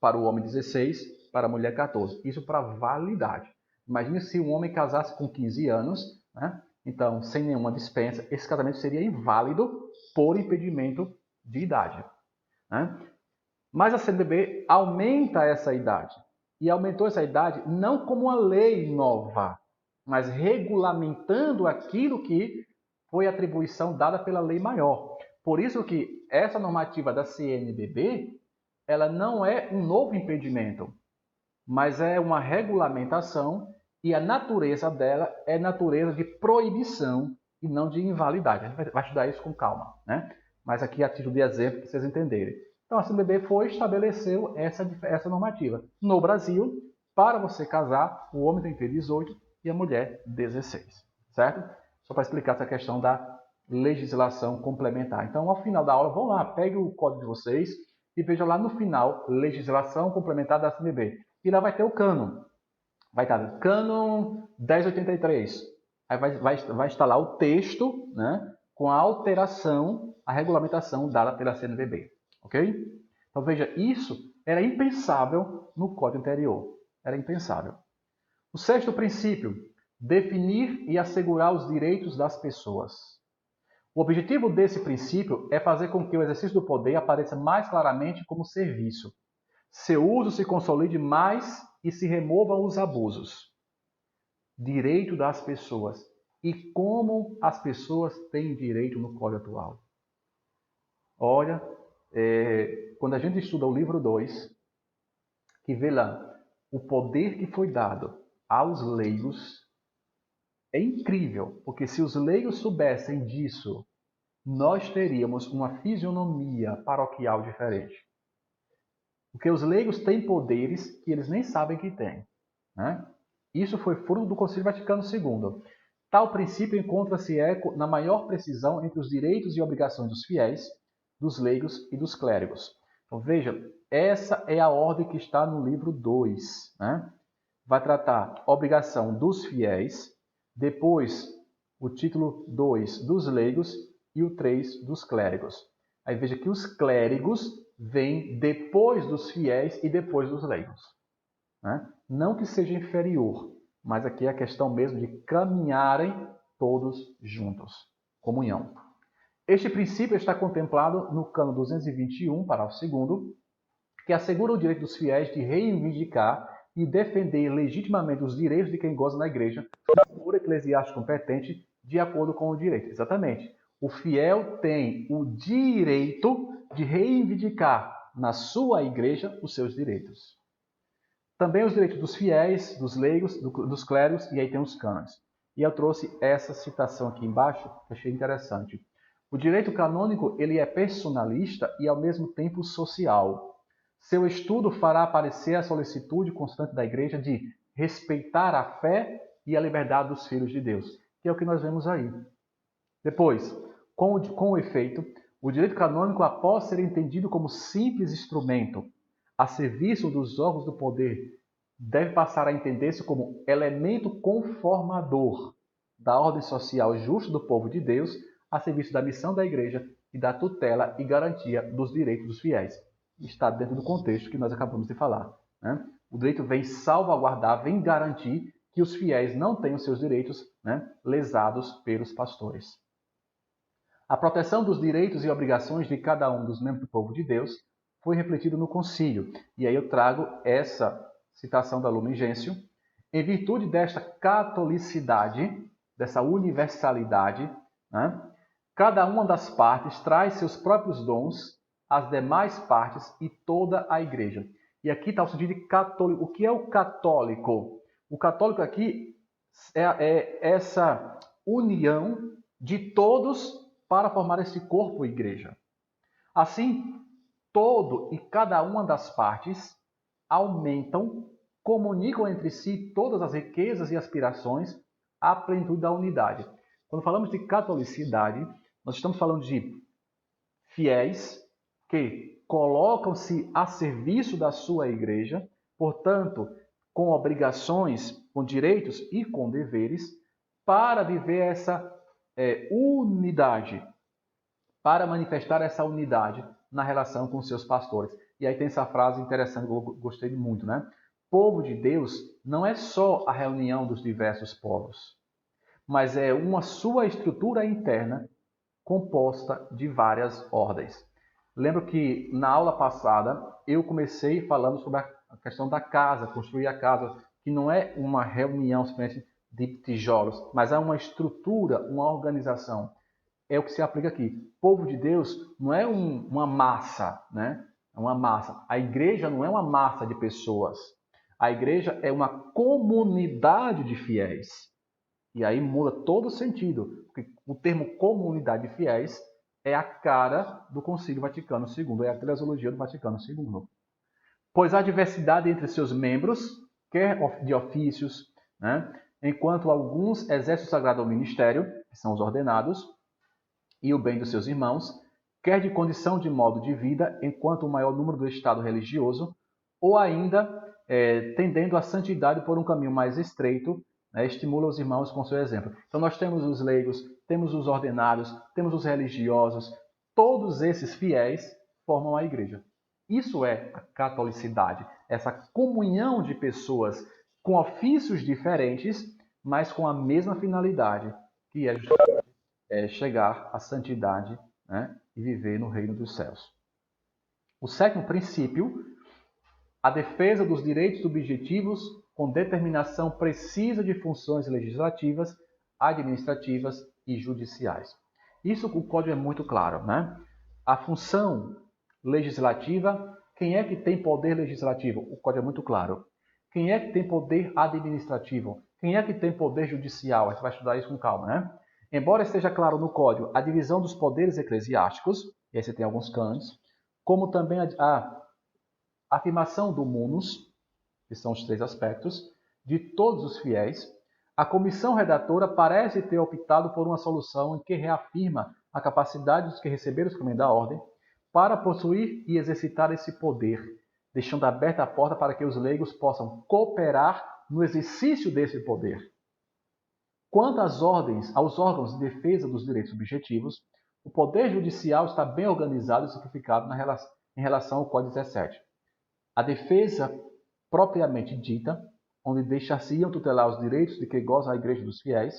S1: Para o homem 16, para a mulher 14. Isso para validade. Imagine se um homem casasse com 15 anos, né? Então, sem nenhuma dispensa, esse casamento seria inválido por impedimento de idade. Né? Mas a CNBB aumenta essa idade. E aumentou essa idade não como uma lei nova, mas regulamentando aquilo que foi atribuição dada pela lei maior. Por isso que essa normativa da CNBB, ela não é um novo impedimento, mas é uma regulamentação e a natureza dela é natureza de proibição e não de invalidade. A gente vai estudar isso com calma, né? Mas aqui a título de exemplo para vocês entenderem. Então a CNBB estabeleceu essa normativa. No Brasil, para você casar, o homem tem que ter 18 e a mulher 16, certo? Só para explicar essa questão da legislação complementar. Então, ao final da aula, vão lá, pegue o código de vocês e veja lá no final, legislação complementar da CNBB. E lá vai ter o cânon. Vai estar cânon 1083. Aí vai estar lá o texto, né, com a alteração, a regulamentação dada pela CNBB. Ok? Então veja, isso era impensável no código anterior. Era impensável. O sexto princípio, definir e assegurar os direitos das pessoas. O objetivo desse princípio é fazer com que o exercício do poder apareça mais claramente como serviço. Seu uso se consolide mais e se removam os abusos. Direito das pessoas. E como as pessoas têm direito no Código atual? Olha, quando a gente estuda o livro 2, que vê lá o poder que foi dado aos leigos, é incrível, porque se os leigos soubessem disso, nós teríamos uma fisionomia paroquial diferente. Porque os leigos têm poderes que eles nem sabem que têm. Né? Isso foi fruto do Concílio Vaticano II. Tal princípio encontra-se eco na maior precisão entre os direitos e obrigações dos fiéis, dos leigos e dos clérigos. Então veja, essa é a ordem que está no livro 2. Né? Vai tratar obrigação dos fiéis, depois o título 2 dos leigos e o 3 dos clérigos. Aí veja que os clérigos vêm depois dos fiéis e depois dos leigos. Né? Não que seja inferior, mas aqui é a questão mesmo de caminharem todos juntos. Comunhão. Este princípio está contemplado no cano 221, parágrafo 2º, que assegura o direito dos fiéis de reivindicar e defender legitimamente os direitos de quem goza na igreja por eclesiástico competente de acordo com o direito. Exatamente. O fiel tem o direito de reivindicar na sua igreja os seus direitos. Também os direitos dos fiéis, dos leigos, dos clérigos, e aí tem os cânones. E eu trouxe essa citação aqui embaixo, que achei interessante. O direito canônico ele é personalista e, ao mesmo tempo, social. Seu estudo fará aparecer a solicitude constante da Igreja de respeitar a fé e a liberdade dos filhos de Deus, que é o que nós vemos aí. Depois, com o efeito, o direito canônico, após ser entendido como simples instrumento a serviço dos órgãos do poder, deve passar a entender-se como elemento conformador da ordem social justa do povo de Deus, a serviço da missão da Igreja e da tutela e garantia dos direitos dos fiéis. Está dentro do contexto que nós acabamos de falar, né? O direito vem salvaguardar, vem garantir que os fiéis não tenham seus direitos, né, lesados pelos pastores. A proteção dos direitos e obrigações de cada um dos membros do povo de Deus foi refletido no concílio. E aí eu trago essa citação da Lumen Gentium. Em virtude desta catolicidade, dessa universalidade, né, cada uma das partes traz seus próprios dons às demais partes e toda a igreja. E aqui está o sentido de católico. O que é o católico? O católico aqui é essa união de todos para formar esse corpo igreja. Assim, todo e cada uma das partes aumentam, comunicam entre si todas as riquezas e aspirações à plenitude da unidade. Quando falamos de catolicidade, nós estamos falando de fiéis que colocam-se a serviço da sua igreja, portanto, com obrigações, com direitos e com deveres, para viver essa unidade, para manifestar essa unidade na relação com seus pastores. E aí tem essa frase interessante que eu gostei muito, né? Povo de Deus não é só a reunião dos diversos povos, mas é uma sua estrutura interna composta de várias ordens. Lembro que na aula passada eu comecei falando sobre a questão da casa, construir a casa, que não é uma reunião simplesmente de tijolos, mas é uma estrutura, uma organização. É o que se aplica aqui. O povo de Deus não é uma massa, né? É uma massa. A igreja não é uma massa de pessoas. A igreja é uma comunidade de fiéis. E aí muda todo o sentido, porque o termo comunidade de fiéis é a cara do Concílio Vaticano II, é a eclesiologia do Vaticano II. Pois há diversidade entre seus membros, quer de ofícios, né? Enquanto alguns exercem o sagrado ministério, que são os ordenados, e o bem dos seus irmãos, quer de condição de modo de vida, enquanto o maior número do estado religioso, ou ainda tendendo à santidade por um caminho mais estreito, né, estimula os irmãos com seu exemplo. Então nós temos os leigos, temos os ordenados, temos os religiosos, todos esses fiéis formam a igreja. Isso é a catolicidade, essa comunhão de pessoas com ofícios diferentes, mas com a mesma finalidade, que é chegar à santidade, né, e viver no reino dos céus. O sétimo princípio, a defesa dos direitos subjetivos com determinação precisa de funções legislativas, administrativas e judiciais. Isso o código é muito claro, né? A função legislativa, quem é que tem poder legislativo? O código é muito claro. Quem é que tem poder administrativo? Quem é que tem poder judicial? A gente vai estudar isso com calma, né? Embora esteja claro no código a divisão dos poderes eclesiásticos, e aí você tem alguns cânones, como também a afirmação do munus, que são os três aspectos, de todos os fiéis, a comissão redatora parece ter optado por uma solução em que reafirma a capacidade dos que receberam o sacramento da ordem para possuir e exercitar esse poder, deixando aberta a porta para que os leigos possam cooperar no exercício desse poder. Quanto às ordens, aos órgãos de defesa dos direitos subjetivos, o Poder Judicial está bem organizado e simplificado em relação ao Código 17. A defesa propriamente dita, onde deixar-se-iam tutelar os direitos de que goza a Igreja dos Fiéis,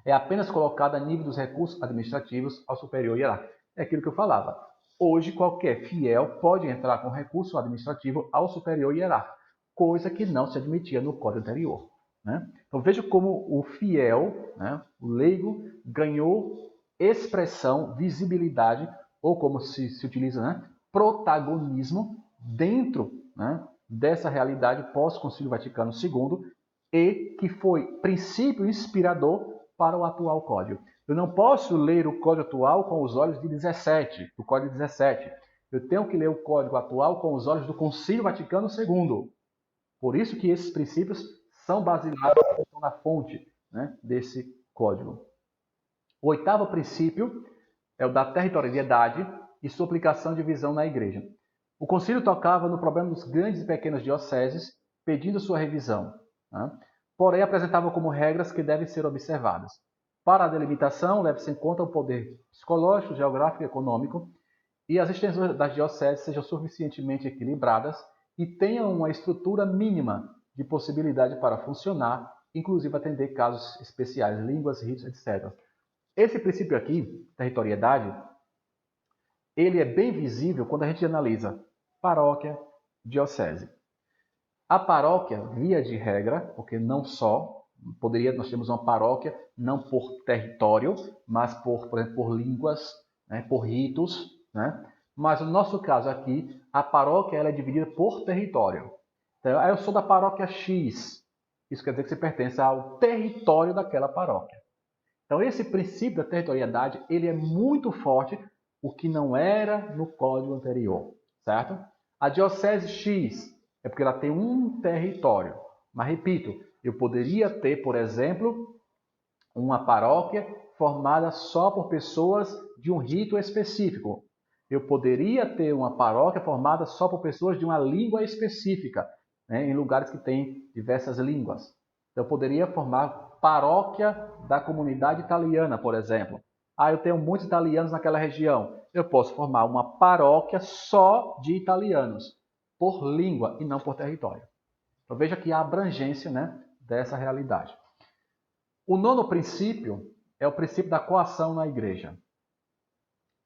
S1: é apenas colocada a nível dos recursos administrativos ao superior hierárquico. É aquilo que eu falava. Hoje, qualquer fiel pode entrar com recurso administrativo ao superior hierárquico, coisa que não se admitia no Código anterior. Né? Então veja como o fiel, né, o leigo, ganhou expressão, visibilidade, ou como se utiliza, né, protagonismo dentro, né, dessa realidade pós-Concílio Vaticano II e que foi princípio inspirador para o atual Código. Eu não posso ler o Código atual com os olhos de 17, do Código 17. Eu tenho que ler o Código atual com os olhos do Concílio Vaticano II. Por isso que esses princípios são basilados na fonte, né, desse Código. O oitavo princípio é o da territorialidade e sua aplicação e divisão na Igreja. O concílio tocava no problema dos grandes e pequenas dioceses, pedindo sua revisão, né? Porém apresentava como regras que devem ser observadas. Para a delimitação, leve-se em conta o poder psicológico, geográfico e econômico, e as extensões das dioceses sejam suficientemente equilibradas e tenham uma estrutura mínima de possibilidade para funcionar, inclusive atender casos especiais, línguas, ritos, etc. Esse princípio aqui, territorialidade, ele é bem visível quando a gente analisa paróquia, diocese. A paróquia, via de regra, porque não só, nós temos uma paróquia não por território, mas por exemplo, por línguas, né, por ritos, né? Mas no nosso caso aqui, a paróquia ela é dividida por território. Então, eu sou da paróquia X, isso quer dizer que você pertence ao território daquela paróquia. Então, esse princípio da territorialidade, ele é muito forte, o que não era no código anterior, certo? A diocese X é porque ela tem um território. Mas, repito, eu poderia ter, por exemplo, uma paróquia formada só por pessoas de um rito específico. Eu poderia ter uma paróquia formada só por pessoas de uma língua específica, né, em lugares que têm diversas línguas. Eu poderia formar paróquia da comunidade italiana, por exemplo. Eu tenho muitos italianos naquela região. Eu posso formar uma paróquia só de italianos, por língua e não por território. Então veja que há abrangência, né, dessa realidade. O nono princípio é o princípio da coação na igreja.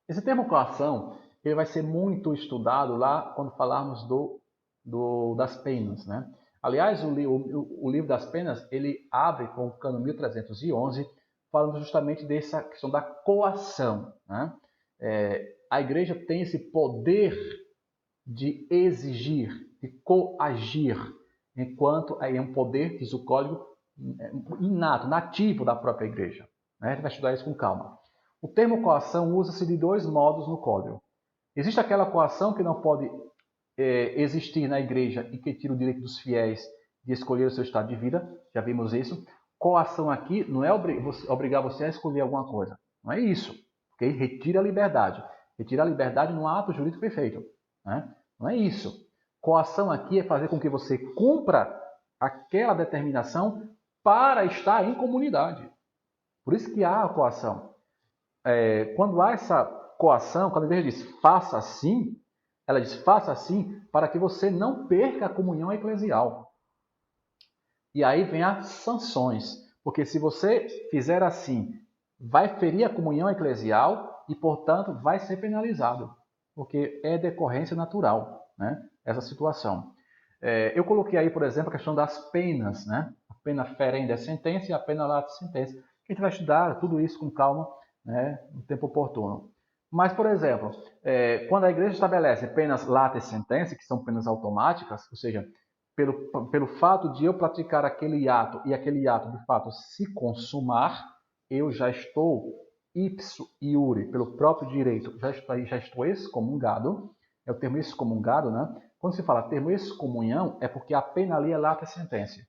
S1: Esse termo coação ele vai ser muito estudado lá quando falarmos das penas, né? Aliás, o livro das penas ele abre com o cano 1311, falando justamente dessa questão da coação, né? A igreja tem esse poder de exigir, de coagir, enquanto é um poder, diz o código, inato, nativo da própria igreja. A gente vai estudar isso com calma. O termo coação usa-se de dois modos no código. Existe aquela coação que não pode existir na igreja e que tira o direito dos fiéis de escolher o seu estado de vida. Já vimos isso. Coação aqui não é obrigar você a escolher alguma coisa. Não é isso. Okay? Retira a liberdade. Retira a liberdade num ato jurídico perfeito. Né? Não é isso. Coação aqui é fazer com que você cumpra aquela determinação para estar em comunidade. Por isso que há a coação. Quando há essa coação, quando a igreja diz faça assim, ela diz faça assim para que você não perca a comunhão eclesial. E aí vem as sanções. Porque se você fizer assim, vai ferir a comunhão eclesial e, portanto, vai ser penalizado. Porque é decorrência natural, né, essa situação. Eu coloquei aí, por exemplo, a questão das penas, né? A pena ferenda é sentença e a pena lata é sentença. A gente vai estudar tudo isso com calma, né, no tempo oportuno. Mas, por exemplo, quando a igreja estabelece penas lata e sentença, que são penas automáticas, ou seja, pelo fato de eu praticar aquele ato e aquele ato de fato se consumar, eu já estou ipso iure, pelo próprio direito, já estou excomungado. É o termo excomungado, né? Quando se fala termo excomunhão, é porque a pena ali é lata e sentença.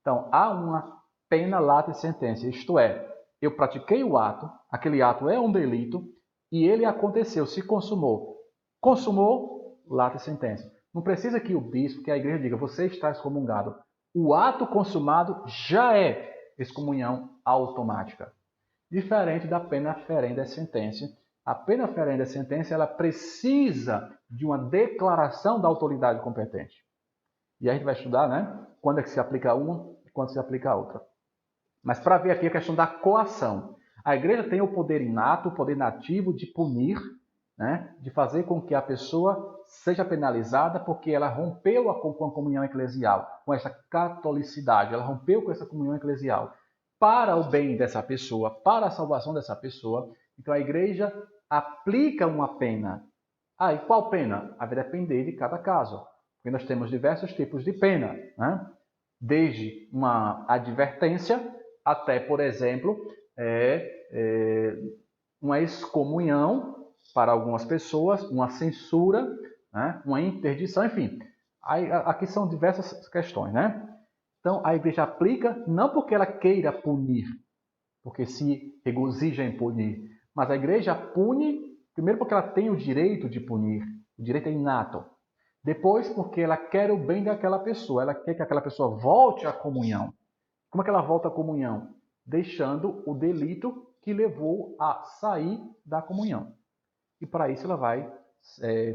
S1: Então, há uma pena lata e sentença, isto é, eu pratiquei o ato, aquele ato é um delito, e ele aconteceu, se consumou. Consumou, lata e sentença. Não precisa que o bispo, que a igreja diga, você está excomungado. O ato consumado já é excomunhão automática. Diferente da pena ferenda e sentença. A pena ferenda e sentença, ela precisa de uma declaração da autoridade competente. E a gente vai estudar, né, quando é que se aplica uma e quando se aplica a outra. Mas para ver aqui a questão da coação. A igreja tem o poder inato, o poder nativo de punir, né, de fazer com que a pessoa seja penalizada porque ela rompeu com a comunhão eclesial, com essa catolicidade, ela rompeu com essa comunhão eclesial para o bem dessa pessoa, para a salvação dessa pessoa. Então a igreja aplica uma pena. E qual pena? Vai depender de cada caso. Porque nós temos diversos tipos de pena, né? Desde uma advertência até, por exemplo, uma excomunhão para algumas pessoas, uma censura, né? Uma interdição, enfim. Aqui são diversas questões, né? Então, a igreja aplica não porque ela queira punir, porque se regozija em punir, mas a igreja pune, primeiro porque ela tem o direito de punir, o direito é inato. Depois, porque ela quer o bem daquela pessoa, ela quer que aquela pessoa volte à comunhão. Como é que ela volta à comunhão? Deixando o delito que levou a sair da comunhão. E para isso ela vai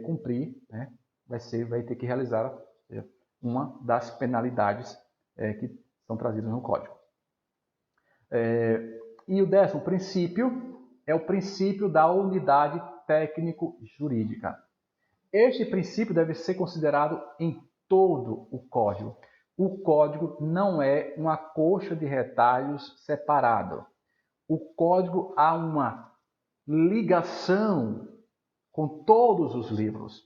S1: cumprir, né? vai ter que realizar uma das penalidades que são trazidas no Código. E o 10º princípio é o princípio da unidade técnico-jurídica. Este princípio deve ser considerado em todo o Código. O Código não é uma coxa de retalhos separado. O Código há uma ligação com todos os livros.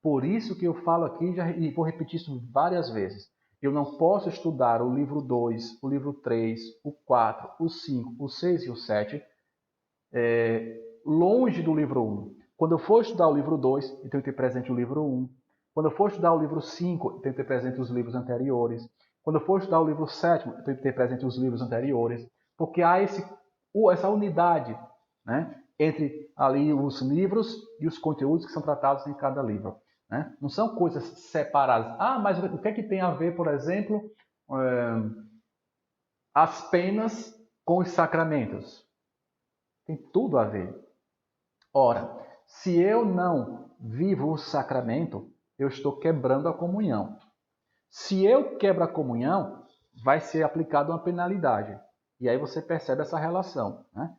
S1: Por isso que eu falo aqui, e vou repetir isso várias vezes, eu não posso estudar o livro 2, o livro 3, o 4, o 5, o 6 e o 7 longe do livro 1. Quando eu for estudar o livro 2, eu tenho que ter presente o livro 1. Quando eu for estudar o livro 5, eu tenho que ter presente os livros anteriores. Quando eu for estudar o livro 7, eu tenho que ter presente os livros anteriores. Porque há essa unidade, né, entre ali os livros e os conteúdos que são tratados em cada livro. Né? Não são coisas separadas. Ah, mas o que é que tem a ver, por exemplo, as penas com os sacramentos? Tem tudo a ver. Ora, se eu não vivo o sacramento, eu estou quebrando a comunhão. Se eu quebro a comunhão, vai ser aplicada uma penalidade. E aí você percebe essa relação. Né?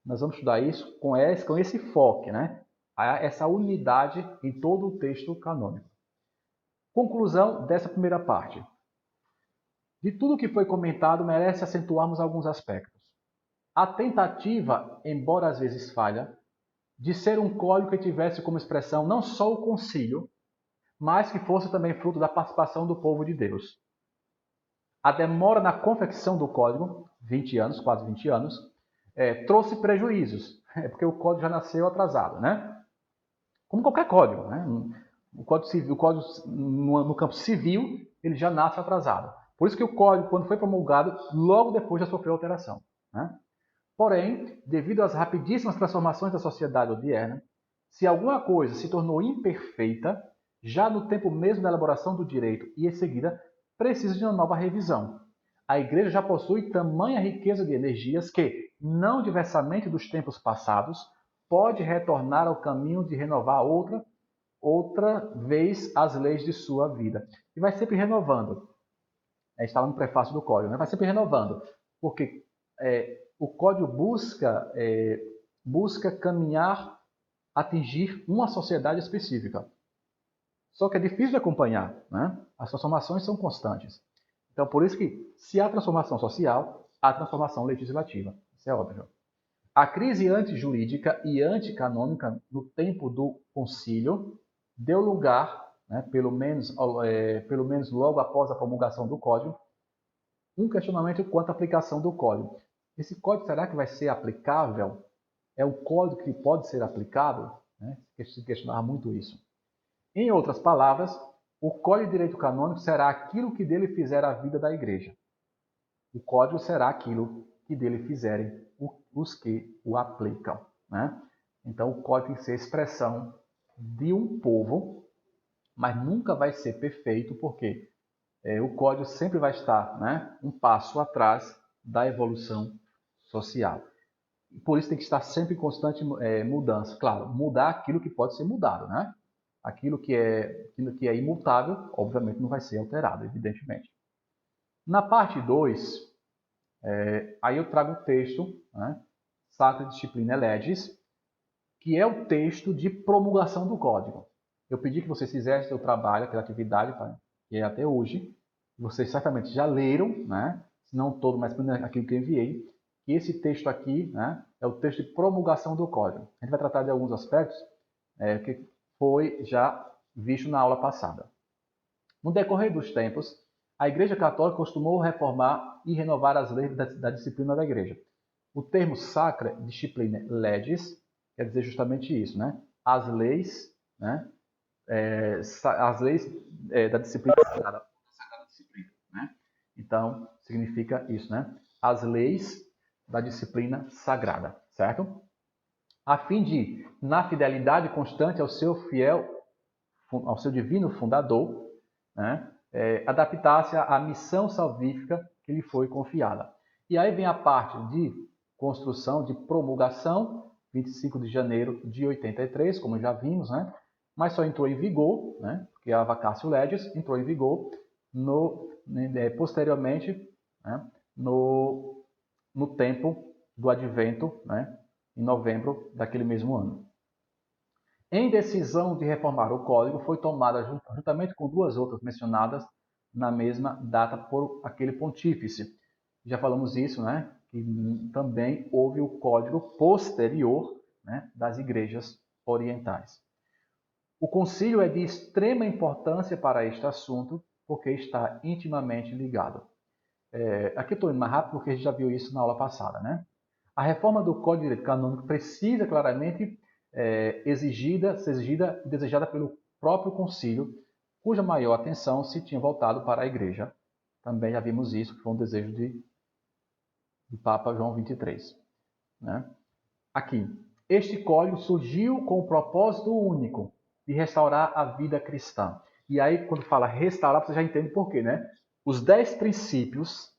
S1: Nós vamos estudar isso com esse foco, né? Essa unidade em todo o texto canônico. Conclusão dessa primeira parte. De tudo que foi comentado, merece acentuarmos alguns aspectos. A tentativa, embora às vezes falha, de ser um código que tivesse como expressão não só o concílio, mas que fosse também fruto da participação do povo de Deus. A demora na confecção do código, 20 anos, quase 20 anos, trouxe prejuízos, porque o código já nasceu atrasado, né? Como qualquer código, né? O código civil, no campo civil, ele já nasce atrasado. Por isso que o código, quando foi promulgado, logo depois já sofreu alteração, né? Porém, devido às rapidíssimas transformações da sociedade odierna, se alguma coisa se tornou imperfeita, já no tempo mesmo da elaboração do direito e em seguida, precisa de uma nova revisão. A Igreja já possui tamanha riqueza de energias que, não diversamente dos tempos passados, pode retornar ao caminho de renovar outra vez as leis de sua vida. E vai sempre renovando. Está lá no prefácio do Código, né? Vai sempre renovando, porque o Código busca caminhar, atingir uma sociedade específica. Só que é difícil de acompanhar, né? As transformações são constantes. Então, por isso que, se há transformação social, há transformação legislativa. Isso é óbvio. A crise antijurídica e anticanônica no tempo do concílio deu lugar, né, pelo menos logo após a promulgação do Código, um questionamento quanto à aplicação do Código. Esse Código será que vai ser aplicável? É o Código que pode ser aplicado? Né? Se questionava muito isso. Em outras palavras, o Código de Direito Canônico será aquilo que dele fizer a vida da Igreja. O Código será aquilo que dele fizerem os que o aplicam. Né? Então, o Código tem que ser expressão de um povo, mas nunca vai ser perfeito, porque o Código sempre vai estar, né, um passo atrás da evolução social. Por isso tem que estar sempre em constante mudança. Claro, mudar aquilo que pode ser mudado, né? Aquilo que é imutável, obviamente, não vai ser alterado, evidentemente. Na parte 2, aí eu trago o texto, né, Sacra Disciplina Legis, que é o texto de promulgação do Código. Eu pedi que vocês fizessem o trabalho, aquela atividade, que é até hoje. Vocês certamente já leram, né? Se não todo, mas aquilo que eu enviei. E esse texto aqui, né, é o texto de promulgação do Código. A gente vai tratar de alguns aspectos que foi já visto na aula passada. No decorrer dos tempos, a Igreja Católica costumou reformar e renovar as leis da disciplina da Igreja. O termo sacra disciplina legis quer dizer justamente isso, né? As leis, né? As leis da disciplina sagrada, disciplina, né? Então, significa isso, né? As leis da disciplina sagrada, certo? A fim de, na fidelidade constante ao seu divino fundador, né? Adaptar-se à missão salvífica que lhe foi confiada. E aí vem a parte de construção, de promulgação, 25 de janeiro de 83, como já vimos, né? Mas só entrou em vigor, né? Porque a vacatio legis entrou em vigor posteriormente, né? no tempo do advento, né? Em novembro daquele mesmo ano. Em decisão de reformar o Código foi tomada juntamente com duas outras mencionadas na mesma data por aquele pontífice. Já falamos isso, né? Que também houve o Código posterior, né, das igrejas orientais. O concílio é de extrema importância para este assunto, porque está intimamente ligado. Aqui estou indo mais rápido porque a gente já viu isso na aula passada, né? A reforma do Código de Direito Canônico precisa claramente ser exigida e desejada pelo próprio concílio, cuja maior atenção se tinha voltado para a Igreja. Também já vimos isso, que foi um desejo do Papa João XXIII. Né? Aqui, este código surgiu com o propósito único de restaurar a vida cristã. E aí, quando fala restaurar, você já entende por quê, né? Os 10 princípios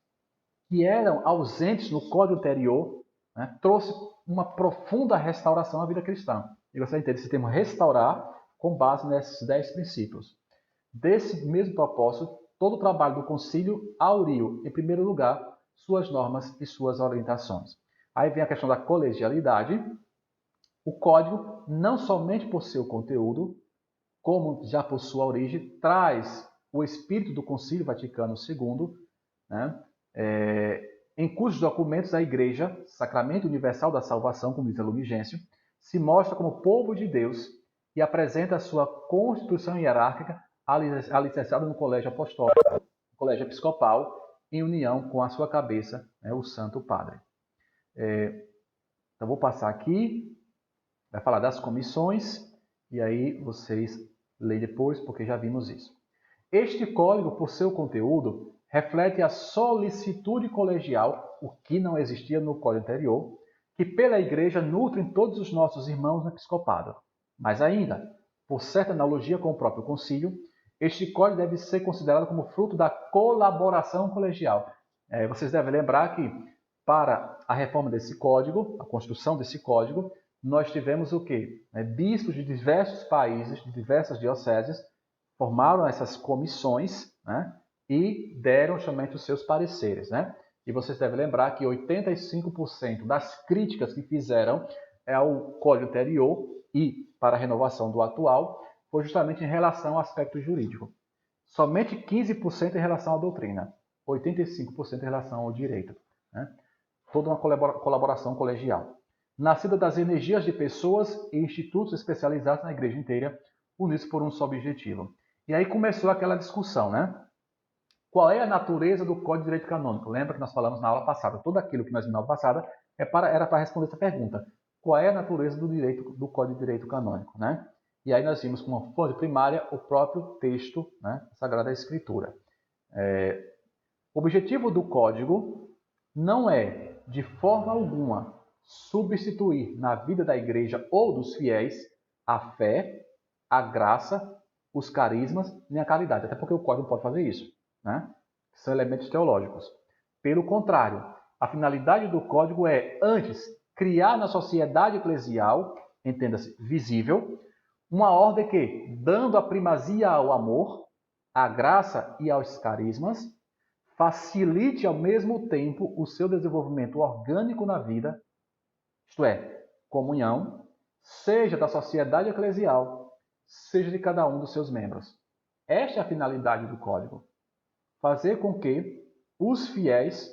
S1: que eram ausentes no código anterior, né, trouxe uma profunda restauração à vida cristã. E você entende esse termo restaurar com base nesses 10 princípios. Desse mesmo propósito, todo o trabalho do concílio auriu, em primeiro lugar, suas normas e suas orientações. Aí vem a questão da colegialidade. O código, não somente por seu conteúdo, como já por sua origem, traz o espírito do Concílio Vaticano II, né? Em cujos documentos a Igreja, Sacramento Universal da Salvação, como diz a Lumen Gentium, se mostra como povo de Deus e apresenta a sua constituição hierárquica alicerçada no colégio apostólico, no colégio episcopal, em união com a sua cabeça, né, o Santo Padre. Então, vou passar aqui, vai falar das comissões, e aí vocês leem depois, porque já vimos isso. Este código, por seu conteúdo, reflete a solicitude colegial, o que não existia no código anterior, que pela Igreja nutrem todos os nossos irmãos no episcopado. Mas ainda, por certa analogia com o próprio concílio, este código deve ser considerado como fruto da colaboração colegial. Vocês devem lembrar que, para a reforma desse código, a construção desse código, nós tivemos o quê? Bispos de diversos países, de diversas dioceses, formaram essas comissões, né, e deram somente os seus pareceres. Né? E vocês devem lembrar que 85% das críticas que fizeram ao código anterior e para a renovação do atual foi justamente em relação ao aspecto jurídico. Somente 15% em relação à doutrina, 85% em relação ao direito. Né? Toda uma colaboração colegial. Nascida das energias de pessoas e institutos especializados na igreja inteira, unidos por um só objetivo. E aí começou aquela discussão, né? Qual é a natureza do Código de Direito Canônico? Lembra que nós falamos na aula passada? Tudo aquilo que nós vimos na aula passada era para responder essa pergunta. Qual é a natureza do Código de Direito Canônico? Né? E aí nós vimos como fonte primária o próprio texto, né, Sagrada Escritura. O objetivo do Código não é, de forma alguma, substituir na vida da igreja ou dos fiéis a fé, a graça, os carismas nem a caridade. Até porque o código não pode fazer isso. Né? São elementos teológicos. Pelo contrário, a finalidade do código é, antes, criar na sociedade eclesial, entenda-se, visível, uma ordem que, dando a primazia ao amor, à graça e aos carismas, facilite ao mesmo tempo o seu desenvolvimento orgânico na vida, isto é, comunhão, seja da sociedade eclesial, seja de cada um dos seus membros. Esta é a finalidade do código. Fazer com que os fiéis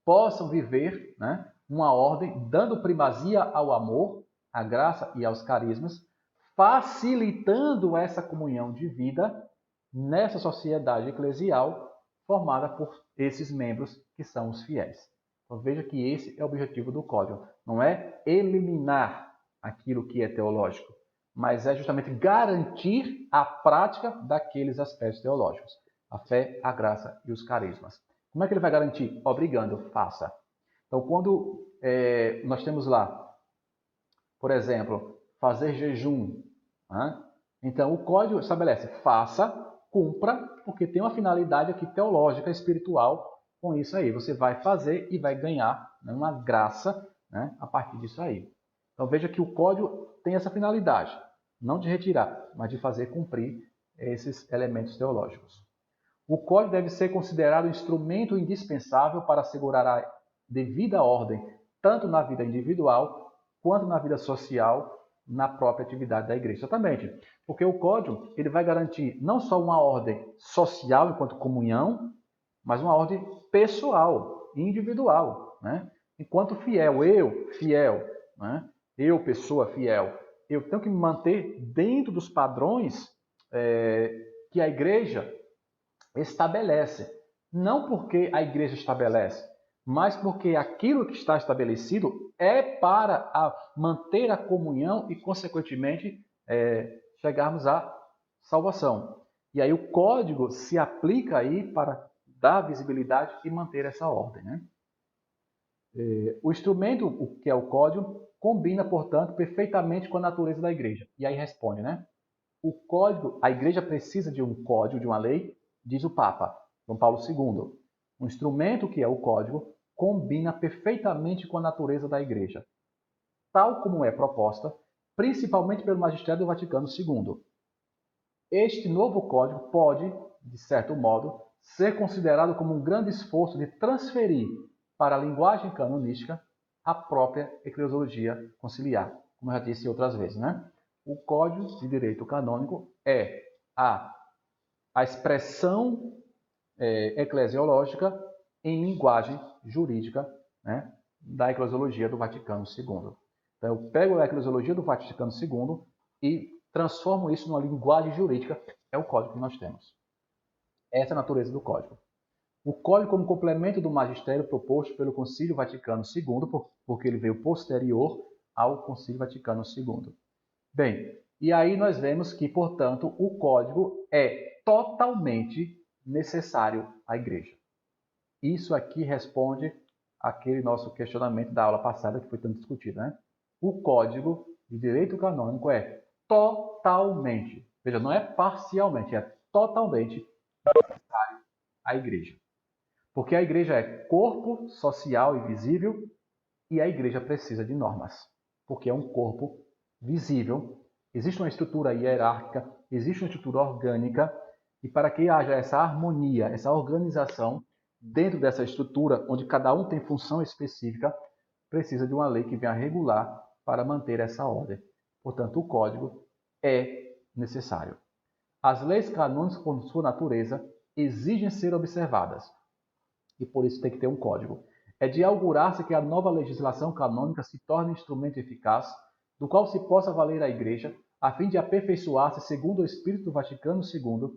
S1: possam viver, né, uma ordem dando primazia ao amor, à graça e aos carismas, facilitando essa comunhão de vida nessa sociedade eclesial formada por esses membros que são os fiéis. Então veja que esse é o objetivo do código. Não é eliminar aquilo que é teológico, mas é justamente garantir a prática daqueles aspectos teológicos. A fé, a graça e os carismas. Como é que ele vai garantir? Obrigando, faça. Então, quando nós temos lá, por exemplo, fazer jejum, né? Então o código estabelece, faça, cumpra, porque tem uma finalidade aqui teológica, espiritual com isso aí. Você vai fazer e vai ganhar, né, uma graça, né, a partir disso aí. Então veja que o código tem essa finalidade, não de retirar, mas de fazer cumprir esses elementos teológicos. O código deve ser considerado um instrumento indispensável para assegurar a devida ordem, tanto na vida individual quanto na vida social, na própria atividade da igreja. Exatamente, porque o código ele vai garantir não só uma ordem social enquanto comunhão, mas uma ordem pessoal, individual, né? Enquanto fiel, né? Eu, pessoa fiel, eu tenho que me manter dentro dos padrões que a igreja estabelece. Não porque a igreja estabelece, mas porque aquilo que está estabelecido é para manter a comunhão e, consequentemente, chegarmos à salvação. E aí o código se aplica aí para dar visibilidade e manter essa ordem, né? O instrumento, o que é o código, combina, portanto, perfeitamente com a natureza da igreja. E aí responde, né? O código, a igreja precisa de um código, de uma lei, diz o Papa, João Paulo II. Um instrumento, que é o código, combina perfeitamente com a natureza da igreja, tal como é proposta, principalmente pelo magistério do Vaticano II. Este novo código pode, de certo modo, ser considerado como um grande esforço de transferir para a linguagem canonística a própria eclesiologia conciliar, como eu já disse outras vezes, né? O Código de Direito Canônico é a expressão eclesiológica em linguagem jurídica, né, da eclesiologia do Vaticano II. Então, eu pego a eclesiologia do Vaticano II e transformo isso numa linguagem jurídica, é o código que nós temos. Essa é a natureza do código. O código como complemento do magistério proposto pelo Concílio Vaticano II, porque ele veio posterior ao Concílio Vaticano II. Bem, e aí nós vemos que, portanto, o código é totalmente necessário à igreja. Isso aqui responde àquele nosso questionamento da aula passada que foi tanto discutido, né? O código de direito canônico é totalmente, veja, não é parcialmente, é totalmente necessário à igreja. Porque a igreja é corpo social e visível e a igreja precisa de normas, porque é um corpo visível. Existe uma estrutura hierárquica, existe uma estrutura orgânica, e para que haja essa harmonia, essa organização dentro dessa estrutura, onde cada um tem função específica, precisa de uma lei que venha regular para manter essa ordem. Portanto, o código é necessário. As leis canônicas, por sua natureza, exigem ser observadas, e por isso tem que ter um código. É de augurar-se que a nova legislação canônica se torne instrumento eficaz, do qual se possa valer a Igreja, a fim de aperfeiçoar-se segundo o Espírito do Vaticano II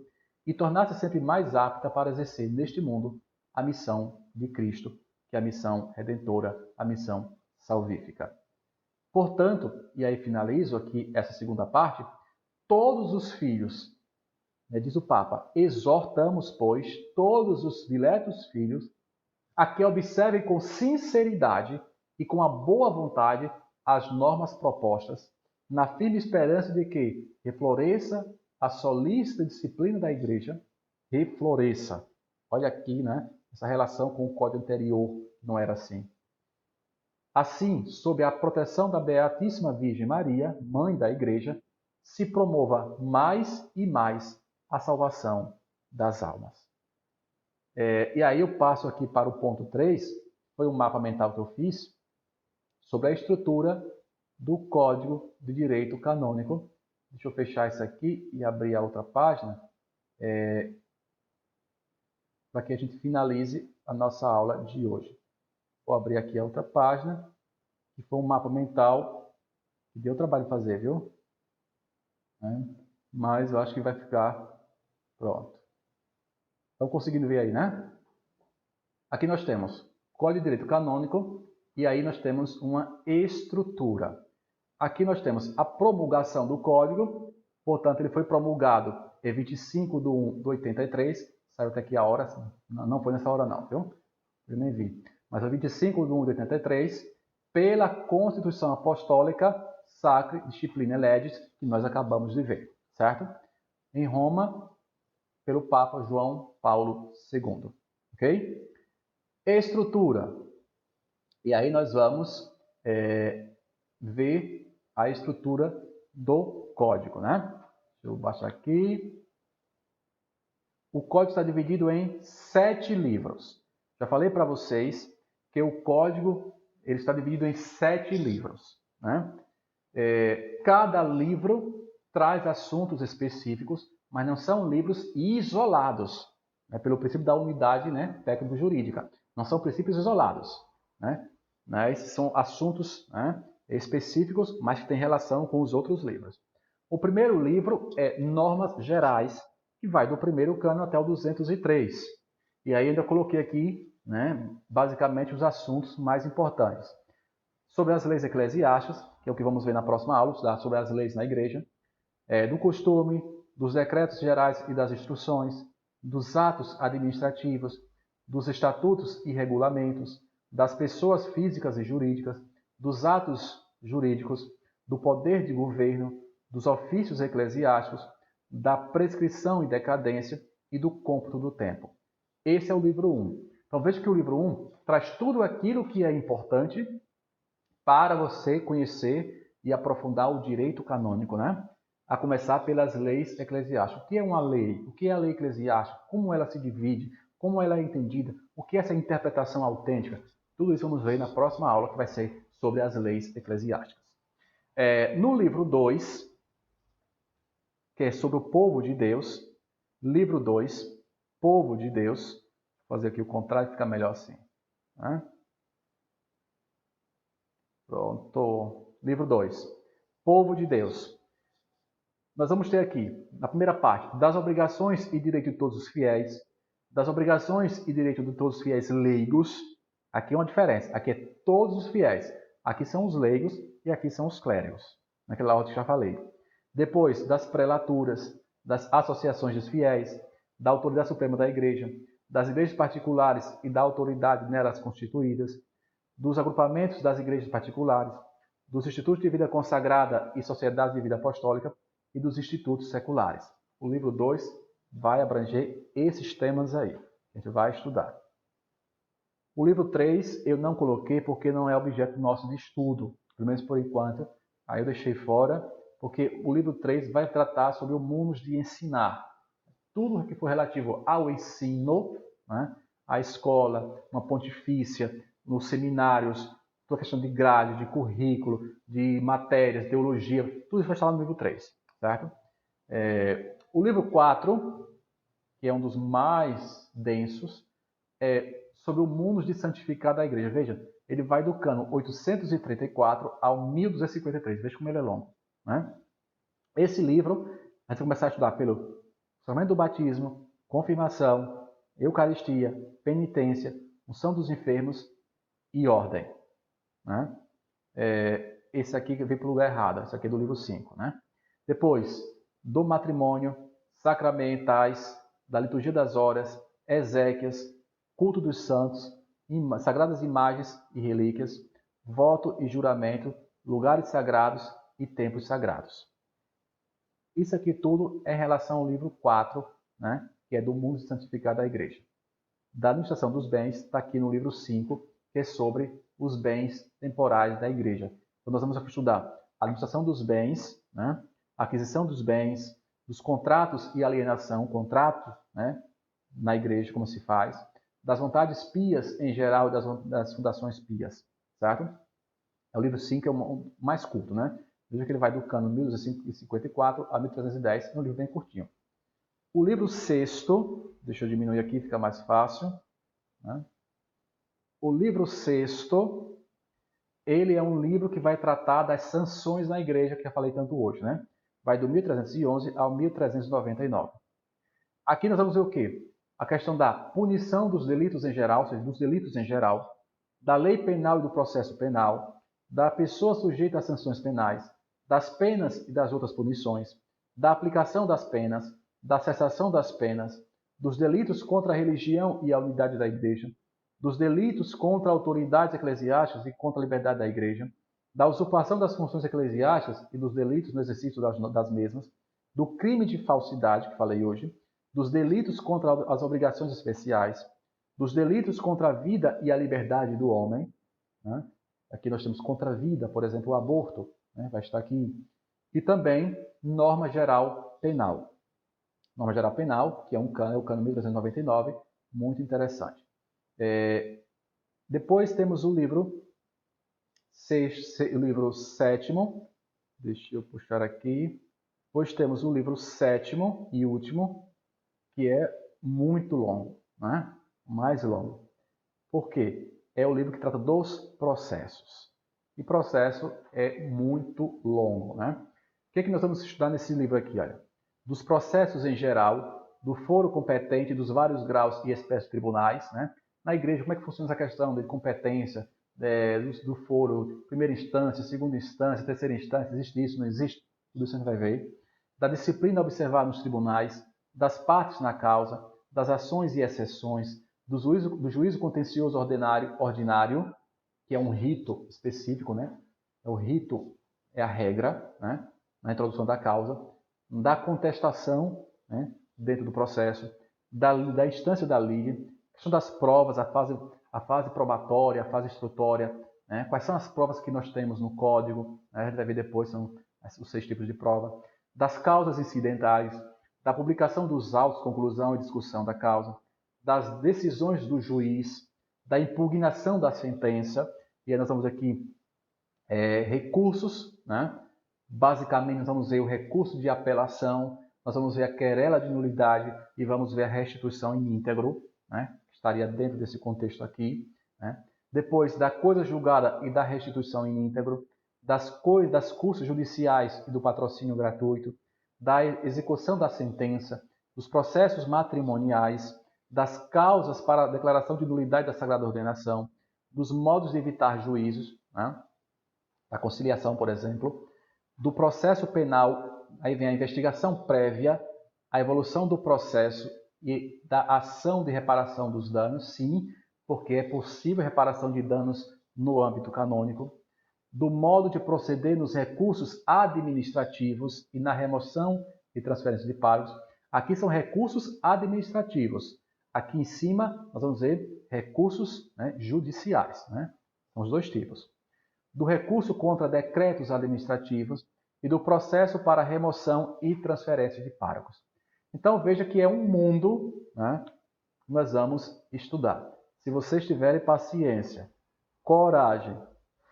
S1: e tornar-se sempre mais apta para exercer neste mundo a missão de Cristo, que é a missão redentora, a missão salvífica. Portanto, e aí finalizo aqui essa segunda parte, todos os filhos, diz o Papa, exortamos, pois, todos os diletos filhos a que observem com sinceridade e com a boa vontade as normas propostas, na firme esperança de que refloresça a solícita disciplina da Igreja, refloresça. Olha aqui, né? Essa relação com o código anterior não era assim. Assim, sob a proteção da Beatíssima Virgem Maria, Mãe da Igreja, se promova mais e mais a salvação das almas. E aí eu passo aqui para o ponto 3, foi um mapa mental que eu fiz, sobre a estrutura do Código de Direito Canônico. Deixa eu fechar isso aqui e abrir a outra página, para que a gente finalize a nossa aula de hoje. Vou abrir aqui a outra página, que foi um mapa mental que deu trabalho fazer, viu? Mas eu acho que vai ficar Pronto. Estão conseguindo ver aí, né? Aqui nós temos Código de Direito Canônico e aí nós temos uma estrutura. Aqui nós temos a promulgação do Código, portanto ele foi promulgado em 25/1/83, saiu até aqui a hora, não foi nessa hora não, viu? Eu nem vi. Mas é 25/1/83, pela Constituição Apostólica Sacra Disciplina Legis, que nós acabamos de ver, certo? Em Roma, pelo Papa João Paulo II, ok? Estrutura. E aí nós vamos ver a estrutura do código, né? Deixa eu baixar aqui. O código está dividido em 7 livros. Já falei para vocês que o código ele está dividido em 7 livros, né? Cada livro traz assuntos específicos, mas não são livros isolados, né? Pelo princípio da unidade, né, técnico-jurídica. Não são princípios isolados, né? Esses são assuntos, né, específicos, mas que têm relação com os outros livros. O primeiro livro é Normas Gerais, que vai do primeiro cano até o 203. E aí ainda coloquei aqui, né, basicamente os assuntos mais importantes. Sobre as leis eclesiásticas, que é o que vamos ver na próxima aula, estudar sobre as leis na igreja, do costume, dos decretos gerais e das instruções, dos atos administrativos, dos estatutos e regulamentos, das pessoas físicas e jurídicas, dos atos jurídicos, do poder de governo, dos ofícios eclesiásticos, da prescrição e decadência e do cômputo do tempo. Esse é o livro 1. Então veja que o livro 1 traz tudo aquilo que é importante para você conhecer e aprofundar o direito canônico, né? A começar pelas leis eclesiásticas. O que é uma lei? O que é a lei eclesiástica? Como ela se divide? Como ela é entendida? O que é essa interpretação autêntica? Tudo isso vamos ver na próxima aula, que vai ser sobre as leis eclesiásticas. No livro 2, que é sobre o povo de Deus, livro 2, povo de Deus, vou fazer aqui o contrário, fica melhor assim, né? Pronto. Livro 2. Povo de Deus. Nós vamos ter aqui, na primeira parte, das obrigações e direito de todos os fiéis, das obrigações e direito de todos os fiéis leigos. Aqui é uma diferença. Aqui é todos os fiéis. Aqui são os leigos e aqui são os clérigos. Naquela ordem que já falei. Depois, das prelaturas, das associações dos fiéis, da autoridade suprema da igreja, das igrejas particulares e da autoridade nelas constituídas, dos agrupamentos das igrejas particulares, dos institutos de vida consagrada e sociedades de vida apostólica e dos institutos seculares. O livro 2 vai abranger esses temas aí. A gente vai estudar. O livro 3 eu não coloquei porque não é objeto nosso de estudo, pelo menos por enquanto. Aí eu deixei fora, porque o livro 3 vai tratar sobre o munus de ensinar. Tudo que for relativo ao ensino, né? A escola, uma pontifícia, nos seminários, toda a questão de grade, de currículo, de matérias, teologia, tudo isso vai estar lá no livro 3, certo? O livro 4, que é um dos mais densos, é sobre o munus de santificar da igreja. Veja, ele vai do cano 834 ao 1253. Veja como ele é longo, né? Esse livro, a gente vai começar a estudar pelo sacramento do batismo, confirmação, Eucaristia, penitência, unção dos enfermos e ordem, né? Esse aqui veio para o lugar errado, esse aqui é do livro 5, né? Depois, do matrimônio, sacramentais, da liturgia das horas, exéquias, culto dos santos, sagradas imagens e relíquias, voto e juramento, lugares sagrados e templos sagrados. Isso aqui tudo é em relação ao livro 4, né? Que é do mundo santificado da igreja. Da administração dos bens, está aqui no livro 5, que é sobre os bens temporais da igreja. Então, nós vamos estudar a administração dos bens, né? A aquisição dos bens, dos contratos e alienação, contrato, né? Na igreja, como se faz, das vontades pias em geral e das fundações pias, certo? O livro 5 é o mais curto, né? Veja que ele vai do cano 1254 a 1310, é um livro bem curtinho. O livro 6, deixa eu diminuir aqui, fica mais fácil, né? O livro 6, ele é um livro que vai tratar das sanções na igreja, que eu falei tanto hoje, né? Vai do 1311 ao 1399. Aqui nós vamos ver o quê? A questão da punição dos delitos em geral, ou seja, dos delitos em geral, da lei penal e do processo penal, da pessoa sujeita a sanções penais, das penas e das outras punições, da aplicação das penas, da cessação das penas, dos delitos contra a religião e a unidade da Igreja, dos delitos contra autoridades eclesiásticas e contra a liberdade da Igreja, da usurpação das funções eclesiásticas e dos delitos no exercício das mesmas, do crime de falsidade, que falei hoje, dos delitos contra as obrigações especiais, dos delitos contra a vida e a liberdade do homem. Né? Aqui nós temos contra a vida, por exemplo, o aborto, né? Vai estar aqui. E também norma geral penal. Norma geral penal, que é o cano 1399, muito interessante. Depois temos o livro sétimo, deixa eu puxar aqui. Depois temos o livro sétimo e último, que é muito longo, né? Mais longo. Por quê? É o livro que trata dos processos. E processo é muito longo, né? O que é que nós vamos estudar nesse livro aqui? Olha, dos processos em geral, do foro competente, dos vários graus e espécies de tribunais, né? Na igreja, como é que funciona essa questão de competência, do foro, primeira instância, segunda instância, terceira instância, existe isso, não existe? Tudo isso a gente vai ver. Da disciplina observada nos tribunais, das partes na causa, das ações e exceções, do juízo contencioso ordinário, que é um rito específico, né? O rito é a regra, né? Na introdução da causa, da contestação, né? Dentro do processo, da instância da lide, questão das provas, a fase probatória, a fase instrutória, né? Quais são as provas que nós temos no código, né? A gente vai ver depois, são os 6 tipos de prova, das causas incidentais, da publicação dos autos, conclusão e discussão da causa, das decisões do juiz, da impugnação da sentença, e aí nós vamos aqui recursos, né? Basicamente nós vamos ver o recurso de apelação, nós vamos ver a querela de nulidade e vamos ver a restituição em íntegro, né? Que estaria dentro desse contexto aqui, né? Depois da coisa julgada e da restituição em íntegro, das custas judiciais e do patrocínio gratuito, da execução da sentença, dos processos matrimoniais, das causas para a declaração de nulidade da sagrada ordenação, dos modos de evitar juízos, né? Da conciliação, por exemplo, do processo penal, aí vem a investigação prévia, a evolução do processo e da ação de reparação dos danos, sim, porque é possível reparação de danos no âmbito canônico, do modo de proceder nos recursos administrativos e na remoção e transferência de pagos. Aqui são recursos administrativos. Aqui em cima, nós vamos ver recursos, né, judiciais. Né? São os 2 tipos. Do recurso contra decretos administrativos e do processo para remoção e transferência de párocos. Então, veja que é um mundo, né, que nós vamos estudar. Se vocês tiverem paciência, coragem,